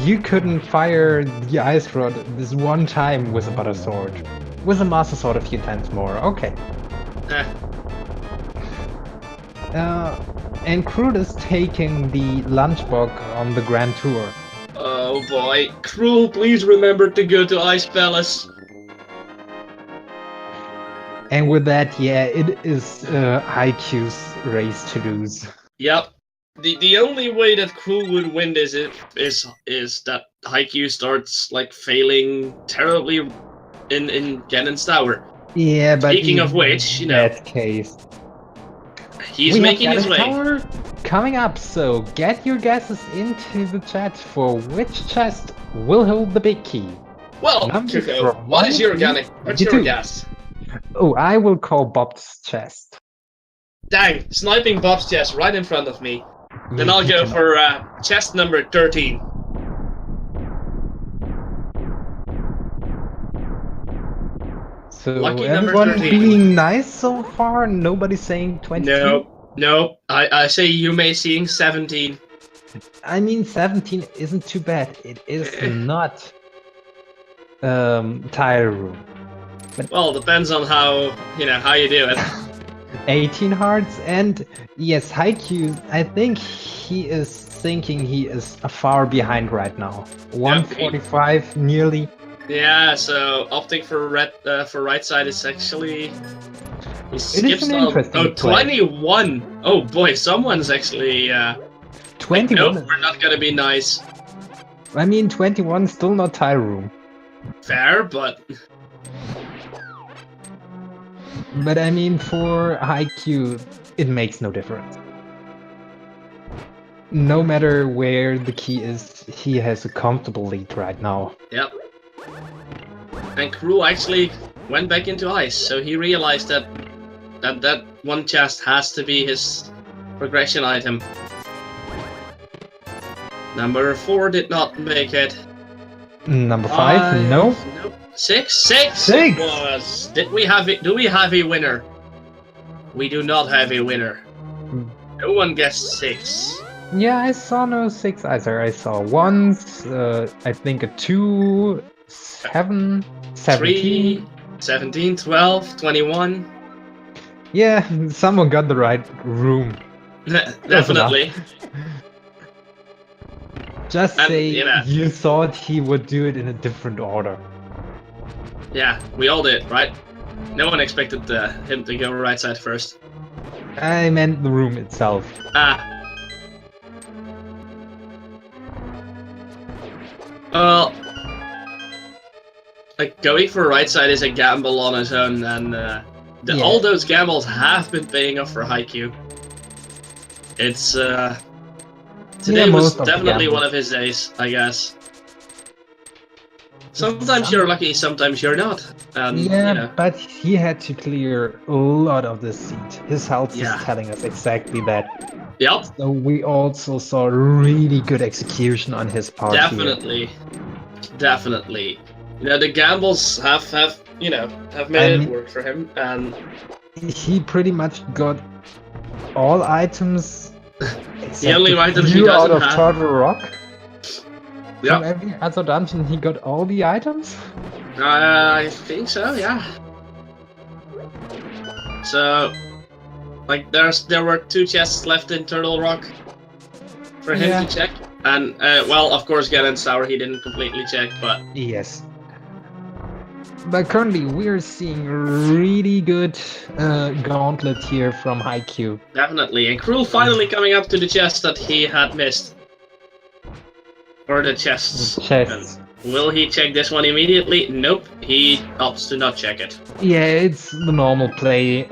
you couldn't fire the ice rod this one time with a butter sword. With a master sword a few times more. Okay. Eh. And Crrool is taking the lunchbox on the Grand Tour. Oh boy. Crrool, please remember to go to Ice Palace. And with that, yeah, it is Haikyuu's race to lose. Yep. The only way that Crrool would win this is that Haikyuu starts like failing terribly in Ganon's tower. Yeah, but Speaking of in which, you know, that case, he's we have making his Ganon's way. tower coming up. So get your guesses into the chat for which chest will hold the big key. Well, Number Kirko, from what is your 1 to What's your 22. guess? Oh, I will call Bob's chest. Dang, sniping Bob's chest right in front of me. Then I'll go for chest number 13. So Lucky number everyone 13. being nice so far. Nobody saying 22. No. I say you may seeing 17. I mean, 17 isn't too bad. It is not tire room. Well, depends on how you do it. 18 hearts, and yes, Haikyuu, I think he is thinking he is far behind right now. 145 nearly. Yeah, so opting for right side is actually he It skips is an on interesting play. 21. Oh boy, someone's actually 21. nope, we're not gonna be nice. I mean, 21 still not tire room. Fair, but I mean, for Haikyuu, it makes no difference. No matter where the key is, he has a comfortable lead right now. yep. And Crrool actually went back into ice, so he realized that one chest has to be his progression item. Number 4 did not make it. Number 5, no. Nope. 6. 6. 6. It was. Did we have it? Do we have a winner? We do not have a winner. No one guessed 6. Yeah, I saw no 6 either. I saw once, I think a 2, 7, 17. 3, 17, 12, 21. Yeah, someone got the right room. Definitely. Just say yeah. you thought he would do it in a different order. Yeah, we all did, right? No one expected him to go right side first. I meant the room itself. Well, like going for right side is a gamble on its own, and all those gambles have been paying off for Haikyuu. It's today was definitely one of his days, I guess. Sometimes you're lucky, sometimes you're not. Yeah, you know. but he had to clear a lot of the seat. His health is telling us exactly that. Yep. So we also saw really good execution on his part. Definitely. Definitely. You know, the gambles have made it work for him, and he pretty much got all items. The only items he doesn't out of have. Turtle Rock. Yeah. From every other dungeon, he got all the items. I think so. Yeah. So, like, there were 2 chests left in Turtle Rock for him to check, and well, of course, Ganon's Tower he didn't completely check, but yes. But currently, we're seeing really good gauntlet here from Haikyuu. Definitely, and Crrool finally coming up to the chest that he had missed. Or the chests. Chests. Will he check this one immediately? Nope, he opts to not check it. Yeah, it's the normal play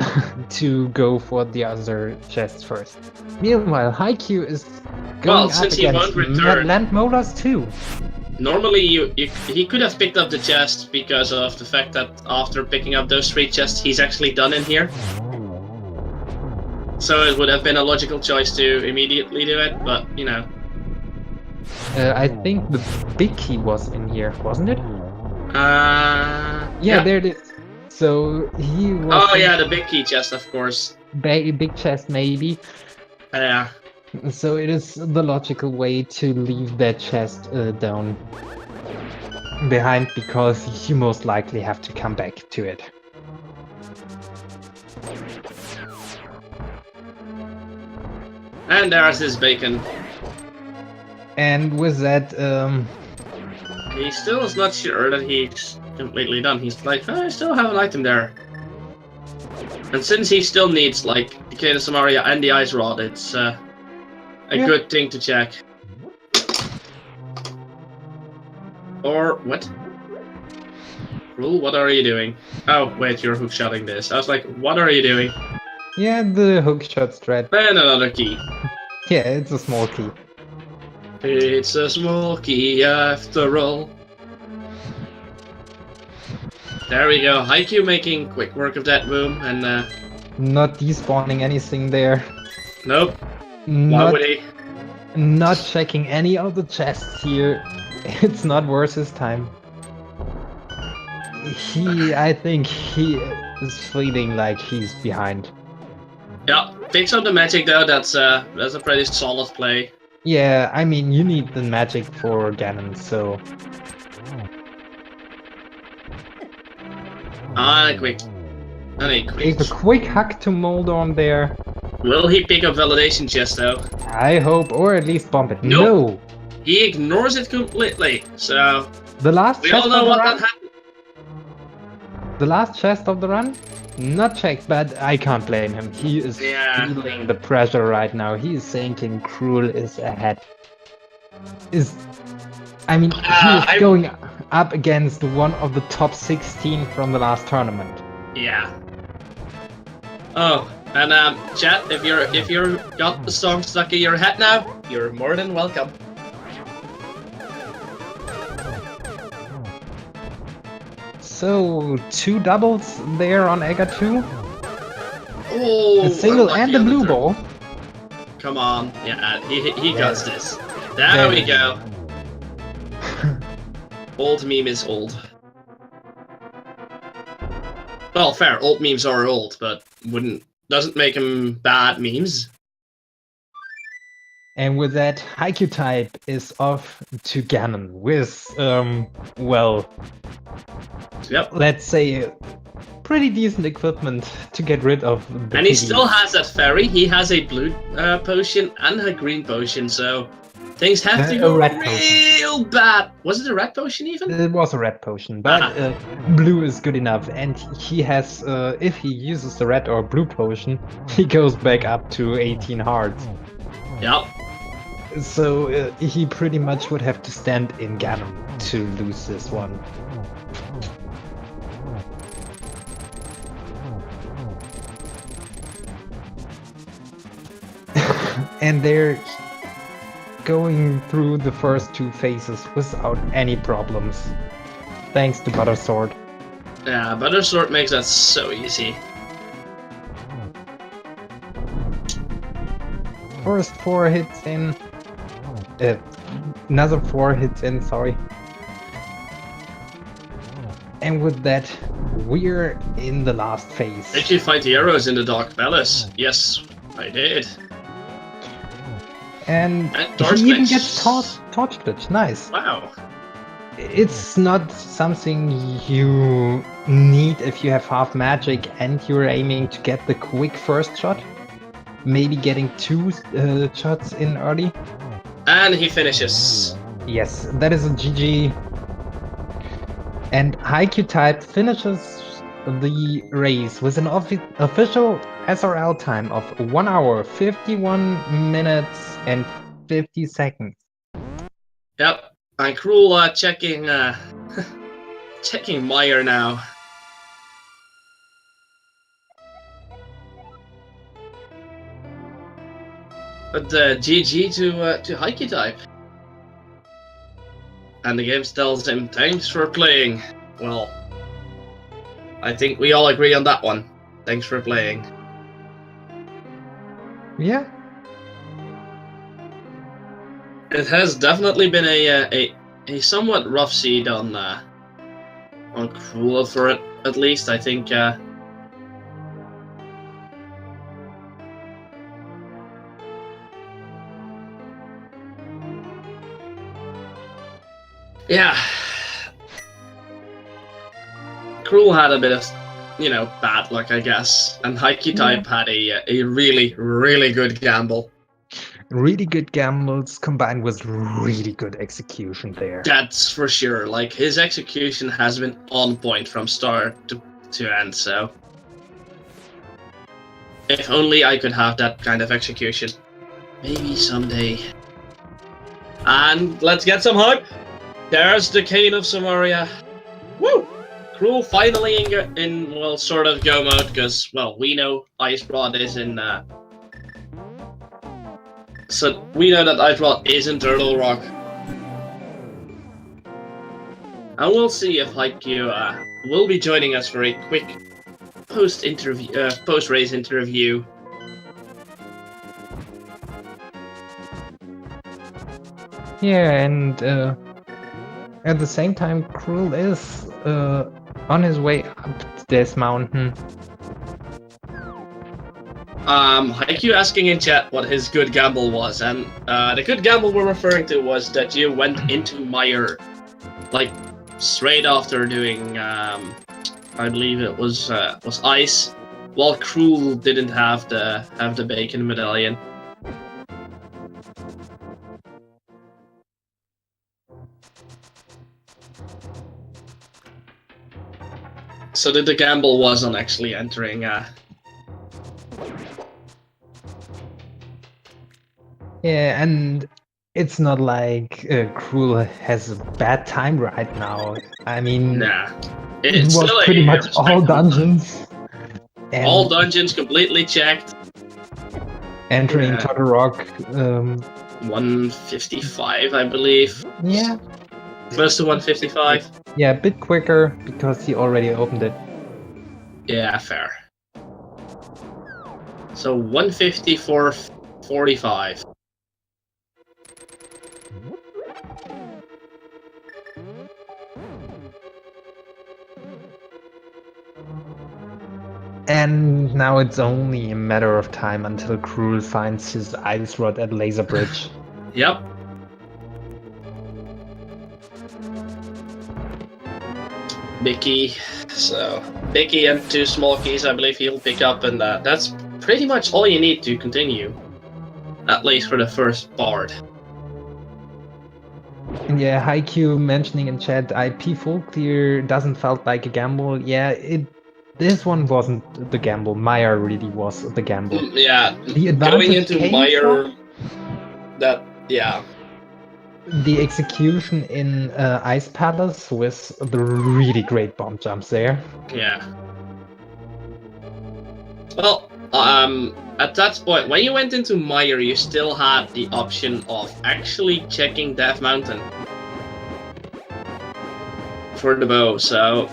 to go for the other chests first. Meanwhile, Haikyuu is going up against Land Molars too. Normally, he could have picked up the chest because of the fact that after picking up those 3 chests, he's actually done in here. So it would have been a logical choice to immediately do it, but, you know. I think the big key was in here, wasn't it? Yeah, there it is. So he was... Oh yeah, the big key chest, of course. Big chest, maybe. Yeah. So it is the logical way to leave that chest down behind, because you most likely have to come back to it. And there's his bacon. And with that, he still is not sure that he's completely done. He's like, oh, I still have an item there. And since he still needs, like, the Kena Samaria and the Ice Rod, it's a good thing to check. Or, what? Crrool, what are you doing? Oh, wait, you're hookshotting this. I was like, what are you doing? Yeah, the hookshot strat. And another key. Yeah, it's a small key. It's a small key after all. There we go. Haikyuu making quick work of that room, and not despawning anything there. Nope. Why would he? Not checking any of the chests here. It's not worth his time. I think he is feeling like he's behind. Yeah, picks up the magic though. That's a pretty solid play. Yeah, I mean, you need the magic for Ganon, so... Take a quick hack to Moldorm there. Will he pick up validation chest though? I hope, or at least bump it. Nope. No! He ignores it completely, so... The last we all know what that happened. The last chest of the run? Not checked, but I can't blame him. He is feeling the pressure right now. He is thinking Crrool is ahead. He's going up against one of the top 16 from the last tournament. Yeah. Oh, and chat, if you're got the song stuck in your head now, you're more than welcome. So, 2 doubles there on Ega 2. Oh, a single and a blue ball. Come on, yeah, he got this. There we go. Old meme is old. Well, fair. Old memes are old, but doesn't make them bad memes. And with that, hycutype is off to Ganon with, well, Yep. let's say pretty decent equipment to get rid of the And he PvE. still has that fairy. He has a blue potion and a green potion, so things have to A go red real bad. Was it a red potion even? It was a red potion, but blue is good enough. And he has, if he uses the red or blue potion, he goes back up to 18 hearts. Yep. So he pretty much would have to stand in Ganon to lose this one. And they're going through the first two phases without any problems. Thanks to Buttersword. Yeah, Buttersword makes that so easy. First 4 hits in. Another 4 hits in, sorry. And with that, we're in the last phase. Did you find the arrows in the Dark Palace? Yes, I did. And Torch he even glitch. gets torch glitch. Nice. Wow. It's not something you need if you have half magic and you're aiming to get the quick first shot. Maybe getting 2 shots in early. And he finishes. Yes, that is a GG. And hycutype finishes the race with an official SRL time of 1 hour, 51 minutes and 50 seconds. Yep. And Crrool checking checking Meyer now. But GG to hycutype. And the game tells him, thanks for playing. Well, I think we all agree on that one. Thanks for playing. Yeah. It has definitely been a somewhat rough seed on Crrool for it, at least. I think yeah. Crrool had a bit of, bad luck, I guess, and hycutype had a really, really good gamble. Really good gambles combined with really good execution there. That's for sure. Like, his execution has been on point from start to end, so if only I could have that kind of execution. Maybe someday. And let's get some hype! There's the Cane of Samaria. Woo! Crrool finally in well, sort of go mode, because, well, we know Ice Rod is in, so we know that Ice Rod is in Turtle Rock. And we'll see if Haikyuu will be joining us for a quick post-race interview. Yeah, and at the same time, Crrool is on his way up this mountain. Haikyuu asking in chat what his good gamble was, and the good gamble we're referring to was that you went into Meyer, like, straight after doing, I believe it was Ice, while Crrool didn't have the bacon medallion. So the gamble was on actually entering. Yeah, and it's not like Crrool has a bad time right now. I mean, Nah, it it's was still pretty much all respectable dungeons. And all dungeons completely checked. entering Yeah. Turtle Rock. 155, I believe. Yeah. Close to 155. Yeah, a bit quicker because he already opened it. Yeah, fair. So 154.45. And now it's only a matter of time until Crrool finds his ice rod at Laser Bridge. Yep. Big key. So, big key and 2 small keys I believe he'll pick up, and that's pretty much all you need to continue. At least for the first part. And yeah, Haikyuu mentioning in chat, IP full clear doesn't felt like a gamble. Yeah, this one wasn't the gamble. Maya really was the gamble. Yeah, The going advantage into came Meyer, from yeah. the execution in Ice Palace with the really great bomb jumps there. Yeah. Well, at that point, when you went into Meyer, you still had the option of actually checking Death Mountain for the bow, so...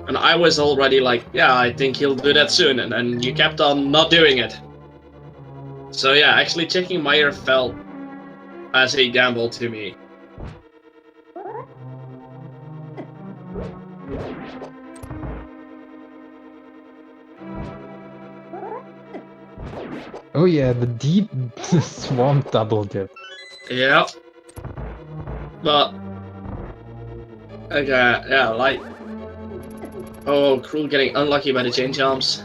And I was already like, yeah, I think he'll do that soon, and then you kept on not doing it. So yeah, actually checking Meyer felt as a gamble to me. Oh yeah, the deep swamp double dip. Yep. But... Okay, yeah, like... Oh, Crrool getting unlucky by the chain jumps.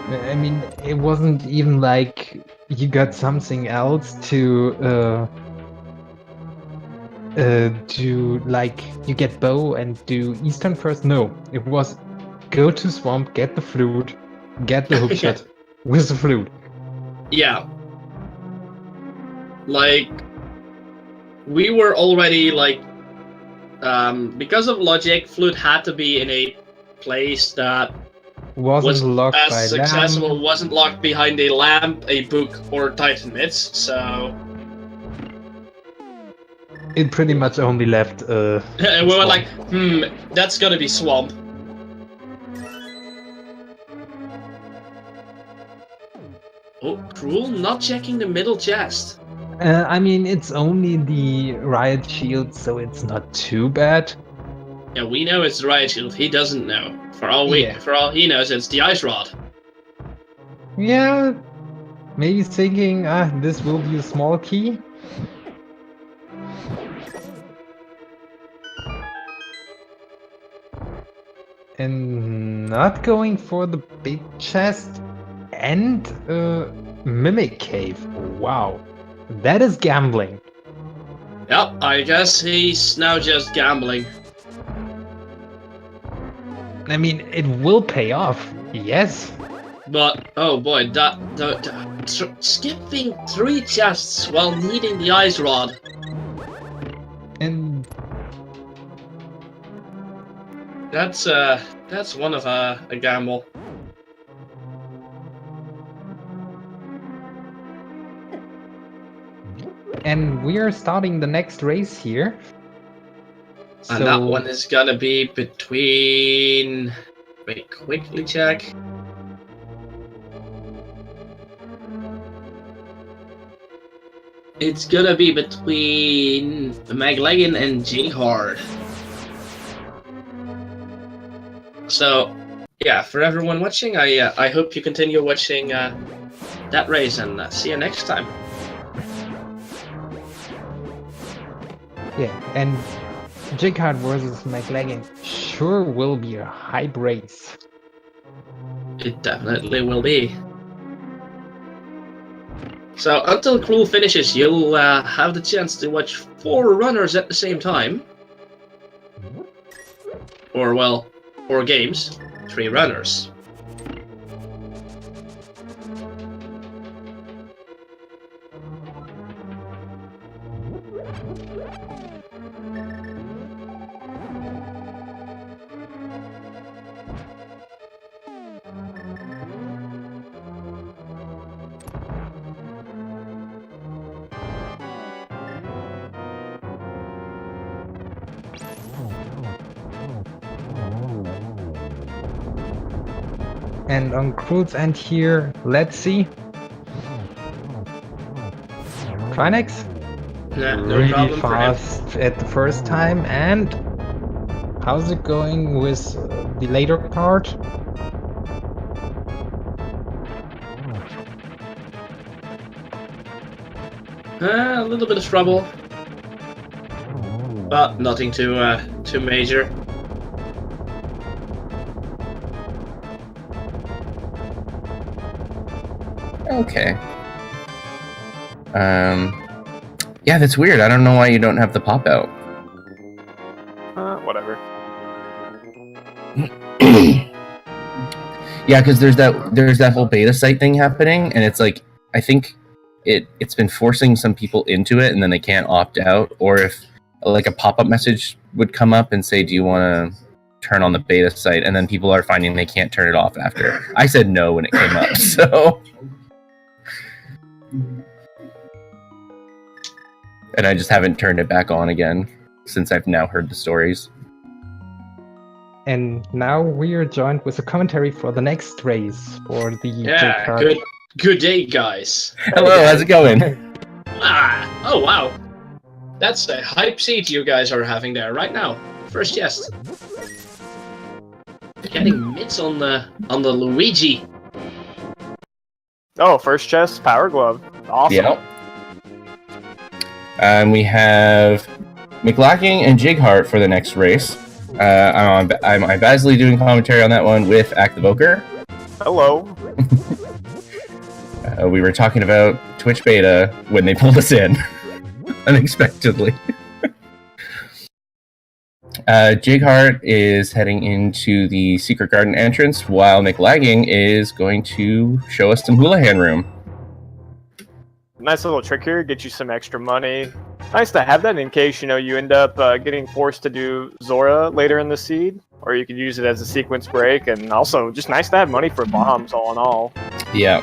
I mean, it wasn't even like you got something else to do, like you get bow and do Eastern first. No, it was go to swamp, get the flute, get the hookshot with the flute. Yeah. Like, we were already like, because of logic, flute had to be in a place that Wasn't locked as by successful, lamp. wasn't locked behind a lamp, a book, or Titan Mids, so... It pretty much only left we were like, that's gotta be swamp. Oh, Crrool not checking the middle chest. I mean, it's only the riot shield, so it's not too bad. Yeah, we know it's the riot shield. He doesn't know. For all he knows, it's the ice rod. Yeah, maybe thinking, this will be a small key. And not going for the big chest and mimic cave. Wow, that is gambling. Yep, I guess he's now just gambling. I mean, it will pay off, yes. But, oh boy, skipping 3 chests while needing the ice rod. And that's one of a gamble. and we are starting the next race here. And that one is gonna be between... Wait, quickly check. It's gonna be between Maglegan and J-Hard. So, yeah, for everyone watching, I hope you continue watching that race, and see you next time. Yeah, and Jigard versus McLagan sure will be a hype race. It definitely will be. So until Crrool finishes, you'll have the chance to watch 4 runners at the same time. Or, well, 4 games, 3 runners. And on Crrool's end here, let's see. Trinex, No really problem for him. fast at the first time. And how's it going with the later part? A little bit of trouble, but nothing too major. Okay. Yeah, that's weird. I don't know why you don't have the pop out. Whatever. Yeah, because there's that whole beta site thing happening, and it's like I think it's been forcing some people into it, and then they can't opt out. Or if like a pop-up message would come up and say, "Do you want to turn on the beta site?" and then people are finding they can't turn it off after. I said no when it came up, so. And I just haven't turned it back on again since I've now heard the stories. And now we are joined with a commentary for the next race for the Yeah, good day, guys. Hello, how's it going? Oh wow, that's a hype seat you guys are having there right now. First chest. Getting mitts on the Luigi. Oh, first chest, power glove. Awesome. Yep. We have McLacking and Jighart for the next race. I'm Basley doing commentary on that one with Activoker. Hello. We were talking about Twitch beta when they pulled us in unexpectedly. Jighart is heading into the Secret Garden entrance, while McLagging is going to show us some Houlihan room. Nice little trick here, get you some extra money. Nice to have that in case, you know, you end up getting forced to do Zora later in the seed, or you could use it as a sequence break, and also just nice to have money for bombs, all in all. Yeah,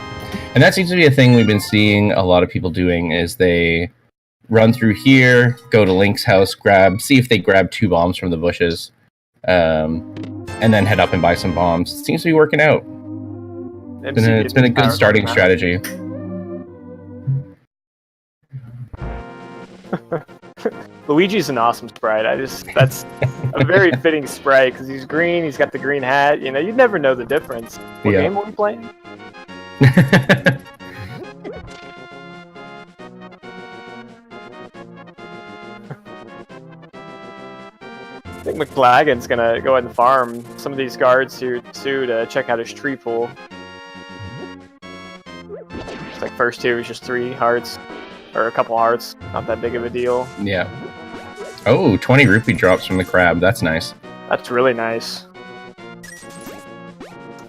and that seems to be a thing we've been seeing a lot of people doing, is they run through here, go to Link's house, see if they grab 2 bombs from the bushes, and then head up and buy some bombs. It seems to be working out. It's been a good starting strategy. Luigi's an awesome sprite. That's a very fitting sprite because he's green. He's got the green hat. You know, you'd never know the difference. What game are we playing? I think McLagan's gonna go ahead and farm some of these guards here too to check out his tree pool. It's like first tier is just 3 hearts. Or a couple hearts, not that big of a deal. Yeah. Oh, 20 rupee drops from the crab. That's nice. That's really nice.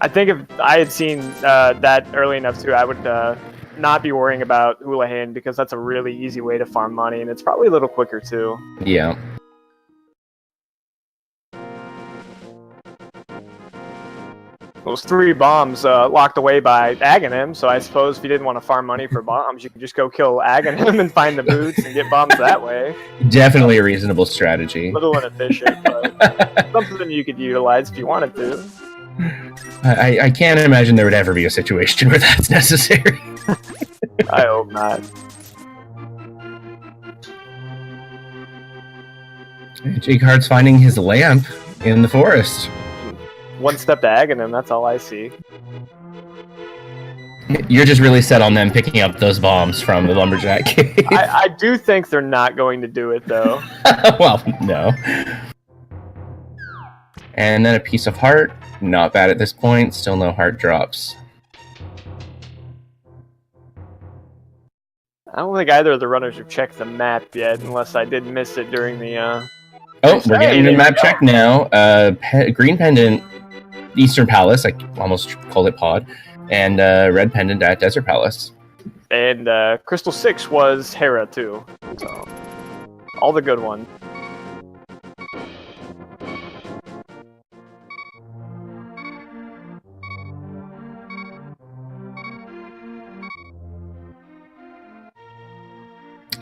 I think if I had seen that early enough too, I would not be worrying about Houlihan because that's a really easy way to farm money, and it's probably a little quicker too. Yeah. Those 3 bombs locked away by Aghanim, so I suppose if you didn't want to farm money for bombs, you could just go kill Aghanim and find the boots and get bombs that way. Definitely a reasonable strategy. A little inefficient, but something you could utilize if you wanted to. I can't imagine there would ever be a situation where that's necessary. I hope not. Jighart's finding his lamp in the forest. One step to Aghanim, that's all I see. You're just really set on them picking up those bombs from the lumberjack cave. I do think they're not going to do it, though. Well, no. And then a piece of heart. Not bad at this point. Still no heart drops. I don't think either of the runners have checked the map yet, unless I did miss it during the... Oh, we're getting the map check now. Green pendant, Eastern Palace. I almost called it Pod. And red pendant at Desert Palace. And Crystal 6 was Hera, too. So, all the good ones.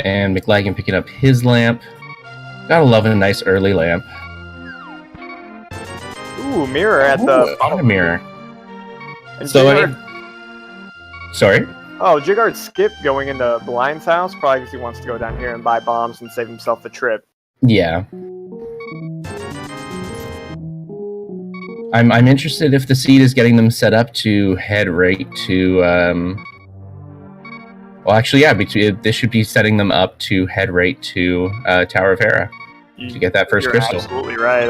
And McLagan picking up his lamp. Gotta love a nice early lamp. Ooh, mirror at the and a mirror. And So Jighart, sorry? Oh, Jigard skipped going into Blind's house, probably because he wants to go down here and buy bombs and save himself the trip. Yeah. I'm interested if the seed is getting them set up to head right to. Well, actually, yeah. This should be setting them up to head right to Tower of Hera to get that first crystal. Absolutely right.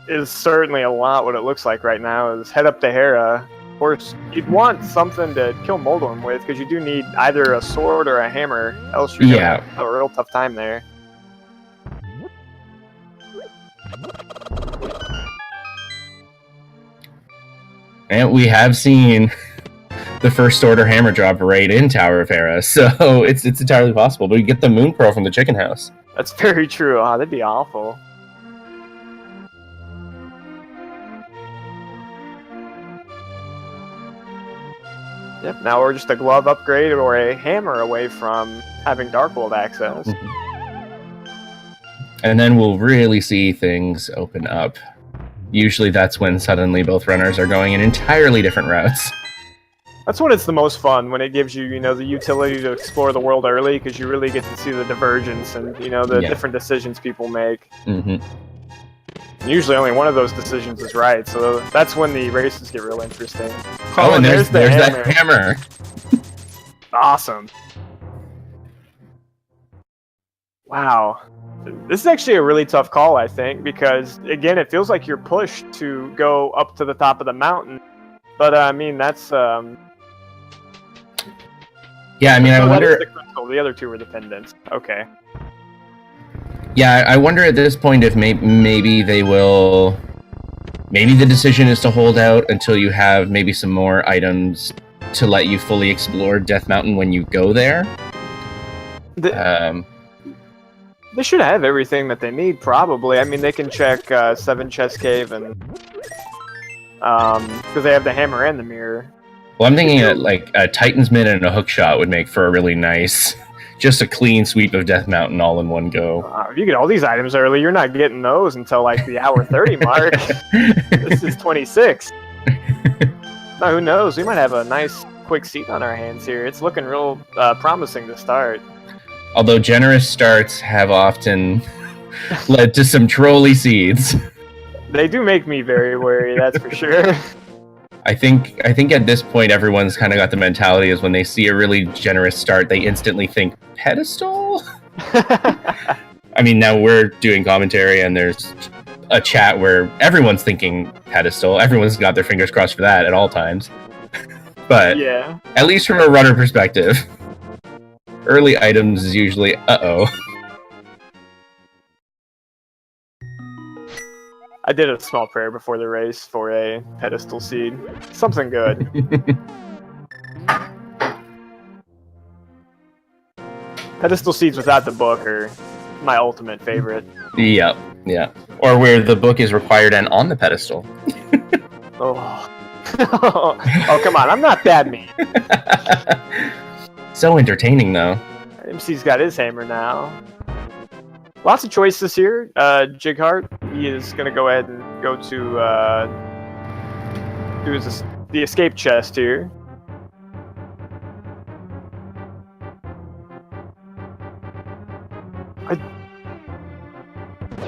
Is certainly a lot what it looks like right now. Is head up to Hera. Of course, you'd want something to kill Moldorm with, because you do need either a sword or a hammer, else you're gonna have a real tough time there. And we have seen the first order hammer drop right in Tower of Hera, so it's entirely possible. But we get the Moon Pearl from the chicken house. That's very true. Oh, that'd be awful. Yep, now we're just a glove upgrade or a hammer away from having Dark World access. And then we'll really see things open up. Usually that's when suddenly both runners are going in entirely different routes. That's when it's the most fun, when it gives you, the utility to explore the world early, because you really get to see the divergence and, the different decisions people make. Mm-hmm. Usually only one of those decisions is right, so that's when the races get real interesting. Oh, and there's that hammer. Awesome. Wow. This is actually a really tough call, I think, because, again, it feels like you're pushed to go up to the top of the mountain. But, that's... Yeah, I wonder... The other two were the pendants. Okay. Yeah, I wonder at this point if maybe they will... Maybe the decision is to hold out until you have maybe some more items to let you fully explore Death Mountain when you go there. They should have everything that they need, probably. They can check 7 Chest Cave and... because they have the hammer and the mirror. Well, I'm thinking that, like, a Titan's Mid and a hook shot would make for a really nice... Just a clean sweep of Death Mountain all in one go. If you get all these items early, you're not getting those until, like, the hour 30 mark. This is 26. Now, who knows? We might have a nice, quick seat on our hands here. It's looking real promising to start. Although generous starts have often led to some trolley seeds. They do make me very wary, that's for sure. I think at this point everyone's kind of got the mentality is when they see a really generous start, they instantly think pedestal. Now we're doing commentary and there's a chat where everyone's thinking pedestal. Everyone's got their fingers crossed for that at all times. But yeah, at least from a runner perspective, early items is usually uh-oh. I did a small prayer before the race for a pedestal seed. Something good. Pedestal seeds without the book are my ultimate favorite. Yep, yeah. Or where the book is required and on the pedestal. Oh. Oh, come on, I'm not that mean. So entertaining, though. MC's got his hammer now. Lots of choices here. Jigheart, he is going to go ahead and go to the escape chest here.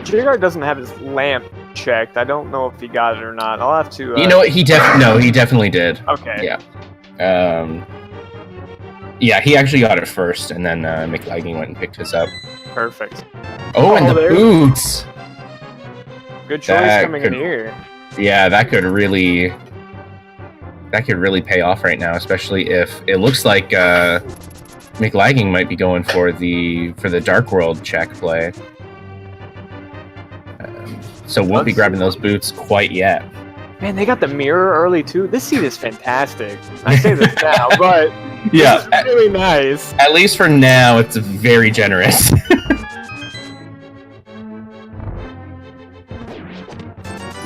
Jigheart doesn't have his lamp checked. I don't know if he got it or not. I'll have to... You know what? He definitely did. Okay. Yeah. Yeah, he actually got it first, and then McLagging went and picked his up. Perfect. Oh, and the boots! Good choice coming in here. Yeah, that could really pay off right now, especially if it looks like McLagging might be going for the Dark World check play. So won't be grabbing those boots quite yet. Man, they got the mirror early too. This seat is fantastic. I say this now, but yeah, it's really nice. At least for now, it's very generous.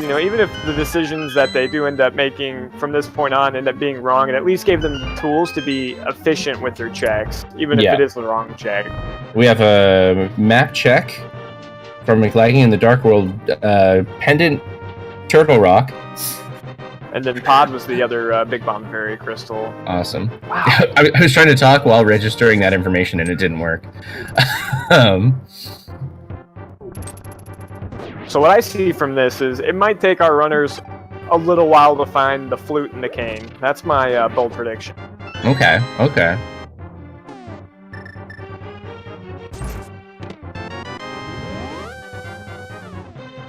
Even if the decisions that they do end up making from this point on end up being wrong, it at least gave them the tools to be efficient with their checks, even if it is the wrong check. We have a map check from McLagging in the Dark World pendant Turtle Rock. And then Pod was the other Big Bomb Fairy crystal. Awesome. Wow. I was trying to talk while registering that information, and it didn't work. So what I see from this is it might take our runners a little while to find the flute and the cane. That's my bold prediction. Okay. Okay.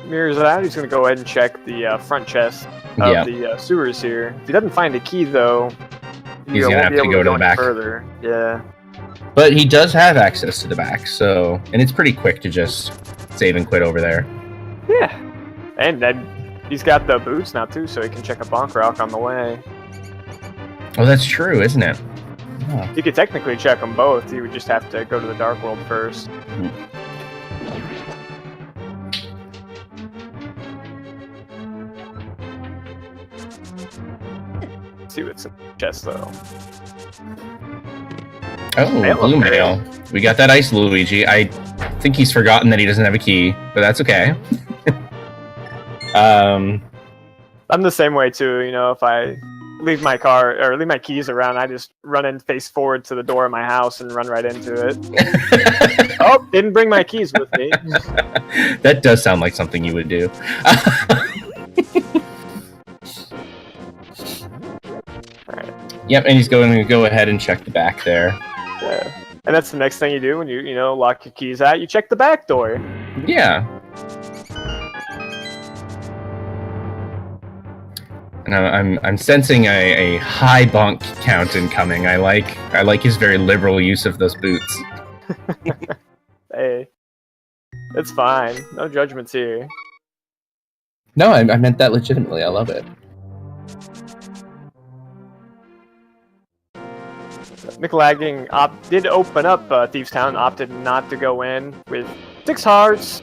Mirrors that, he's going to go ahead and check the front chest of the sewers here. If he doesn't find a key, though, he's going to have to go to the back. Further. Yeah. But he does have access to the back, so... And it's pretty quick to just save and quit over there. Yeah. And then he's got the boots now, too, so he can check a bonk rock on the way. Oh, that's true, isn't it? Oh. You could technically check them both. You would just have to go to the Dark World first. See what's in the chest, though. Oh, blue mail. We got that Ice Luigi. I think he's forgotten that he doesn't have a key, but that's okay. I'm the same way, too. You know, if I leave my car or leave my keys around, I just run in face forward to the door of my house and run right into it. Oh, didn't bring my keys with me. That does sound like something you would do. Yep, and he's going to go ahead and check the back there. Yeah, and that's the next thing you do when you lock your keys out. You check the back door. Yeah. And I'm sensing a high bonk count incoming. I like his very liberal use of those boots. Hey, it's fine. No judgments here. No, I meant that legitimately. I love it. McLagging did open up Thieves Town, opted not to go in with 6 hearts,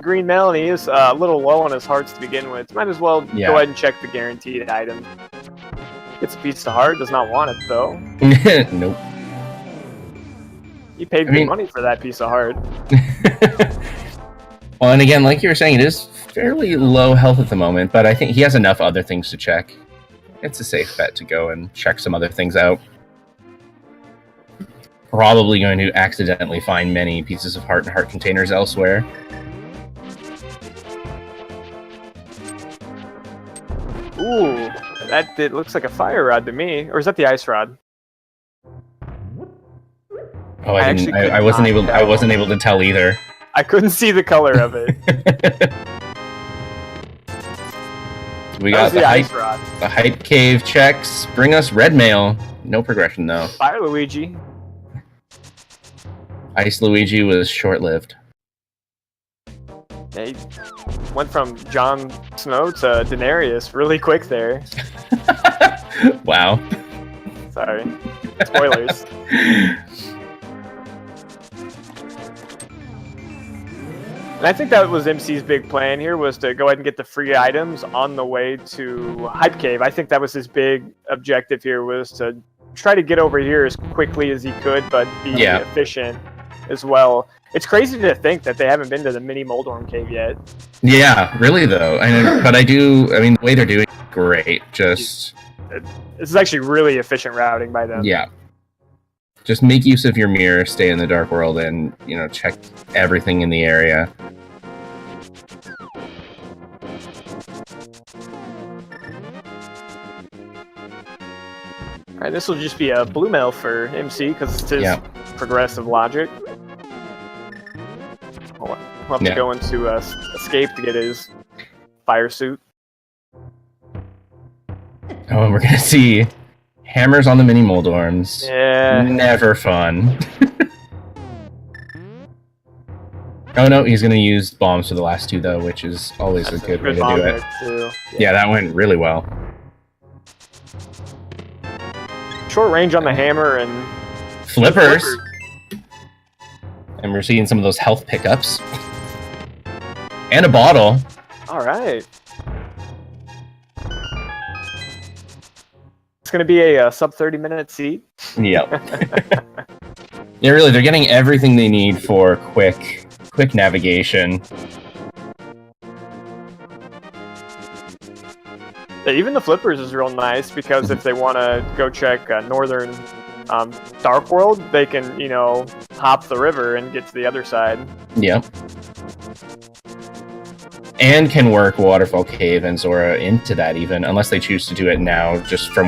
green mail, and he is a little low on his hearts to begin with. Might as well go ahead and check the guaranteed item. Gets a piece of heart, does not want it though. Nope. He paid good money for that piece of heart. Well, and again, like you were saying, it is fairly low health at the moment, but I think he has enough other things to check. It's a safe bet to go and check some other things out. Probably going to accidentally find many pieces of heart and heart containers elsewhere. Ooh, it looks like a fire rod to me. Or is that the ice rod? Oh, I wasn't able to tell either. I couldn't see the color of it. We got the ice rod. The hype cave checks bring us red mail. No progression though. Fire Luigi. Ice Luigi was short-lived. He went from Jon Snow to Daenerys really quick there. Wow. Sorry. Spoilers. And I think that was MC's big plan here, was to go ahead and get the free items on the way to Hype Cave. I think that was his big objective here, was to try to get over here as quickly as he could, but be efficient as well. It's crazy to think that they haven't been to the mini Moldorm cave yet. Yeah, really though. The way they're doing it, great. This is actually really efficient routing by them. Yeah. Just make use of your mirror, stay in the Dark World, and check everything in the area. Alright, this will just be a blue mail for MC, because it's his progressive logic. We'll have to go into escape to get his fire suit. Oh, and we're gonna see hammers on the mini Moldorms. Yeah. Never fun. Oh no, he's gonna use bombs for the last two though, which is always a good way to do it. Too. Yeah, that went really well. Short range on the hammer and flippers. And we're seeing some of those health pickups. And a bottle. Alright. It's going to be a sub 30-minute seat. Yep. Yeah, really, they're getting everything they need for quick navigation. Even the flippers is real nice because if they want to go check northern Dark World, they can, you know, hop the river and get to the other side. Yep. And can work Waterfall Cave and Zora into that even, unless they choose to do it now just from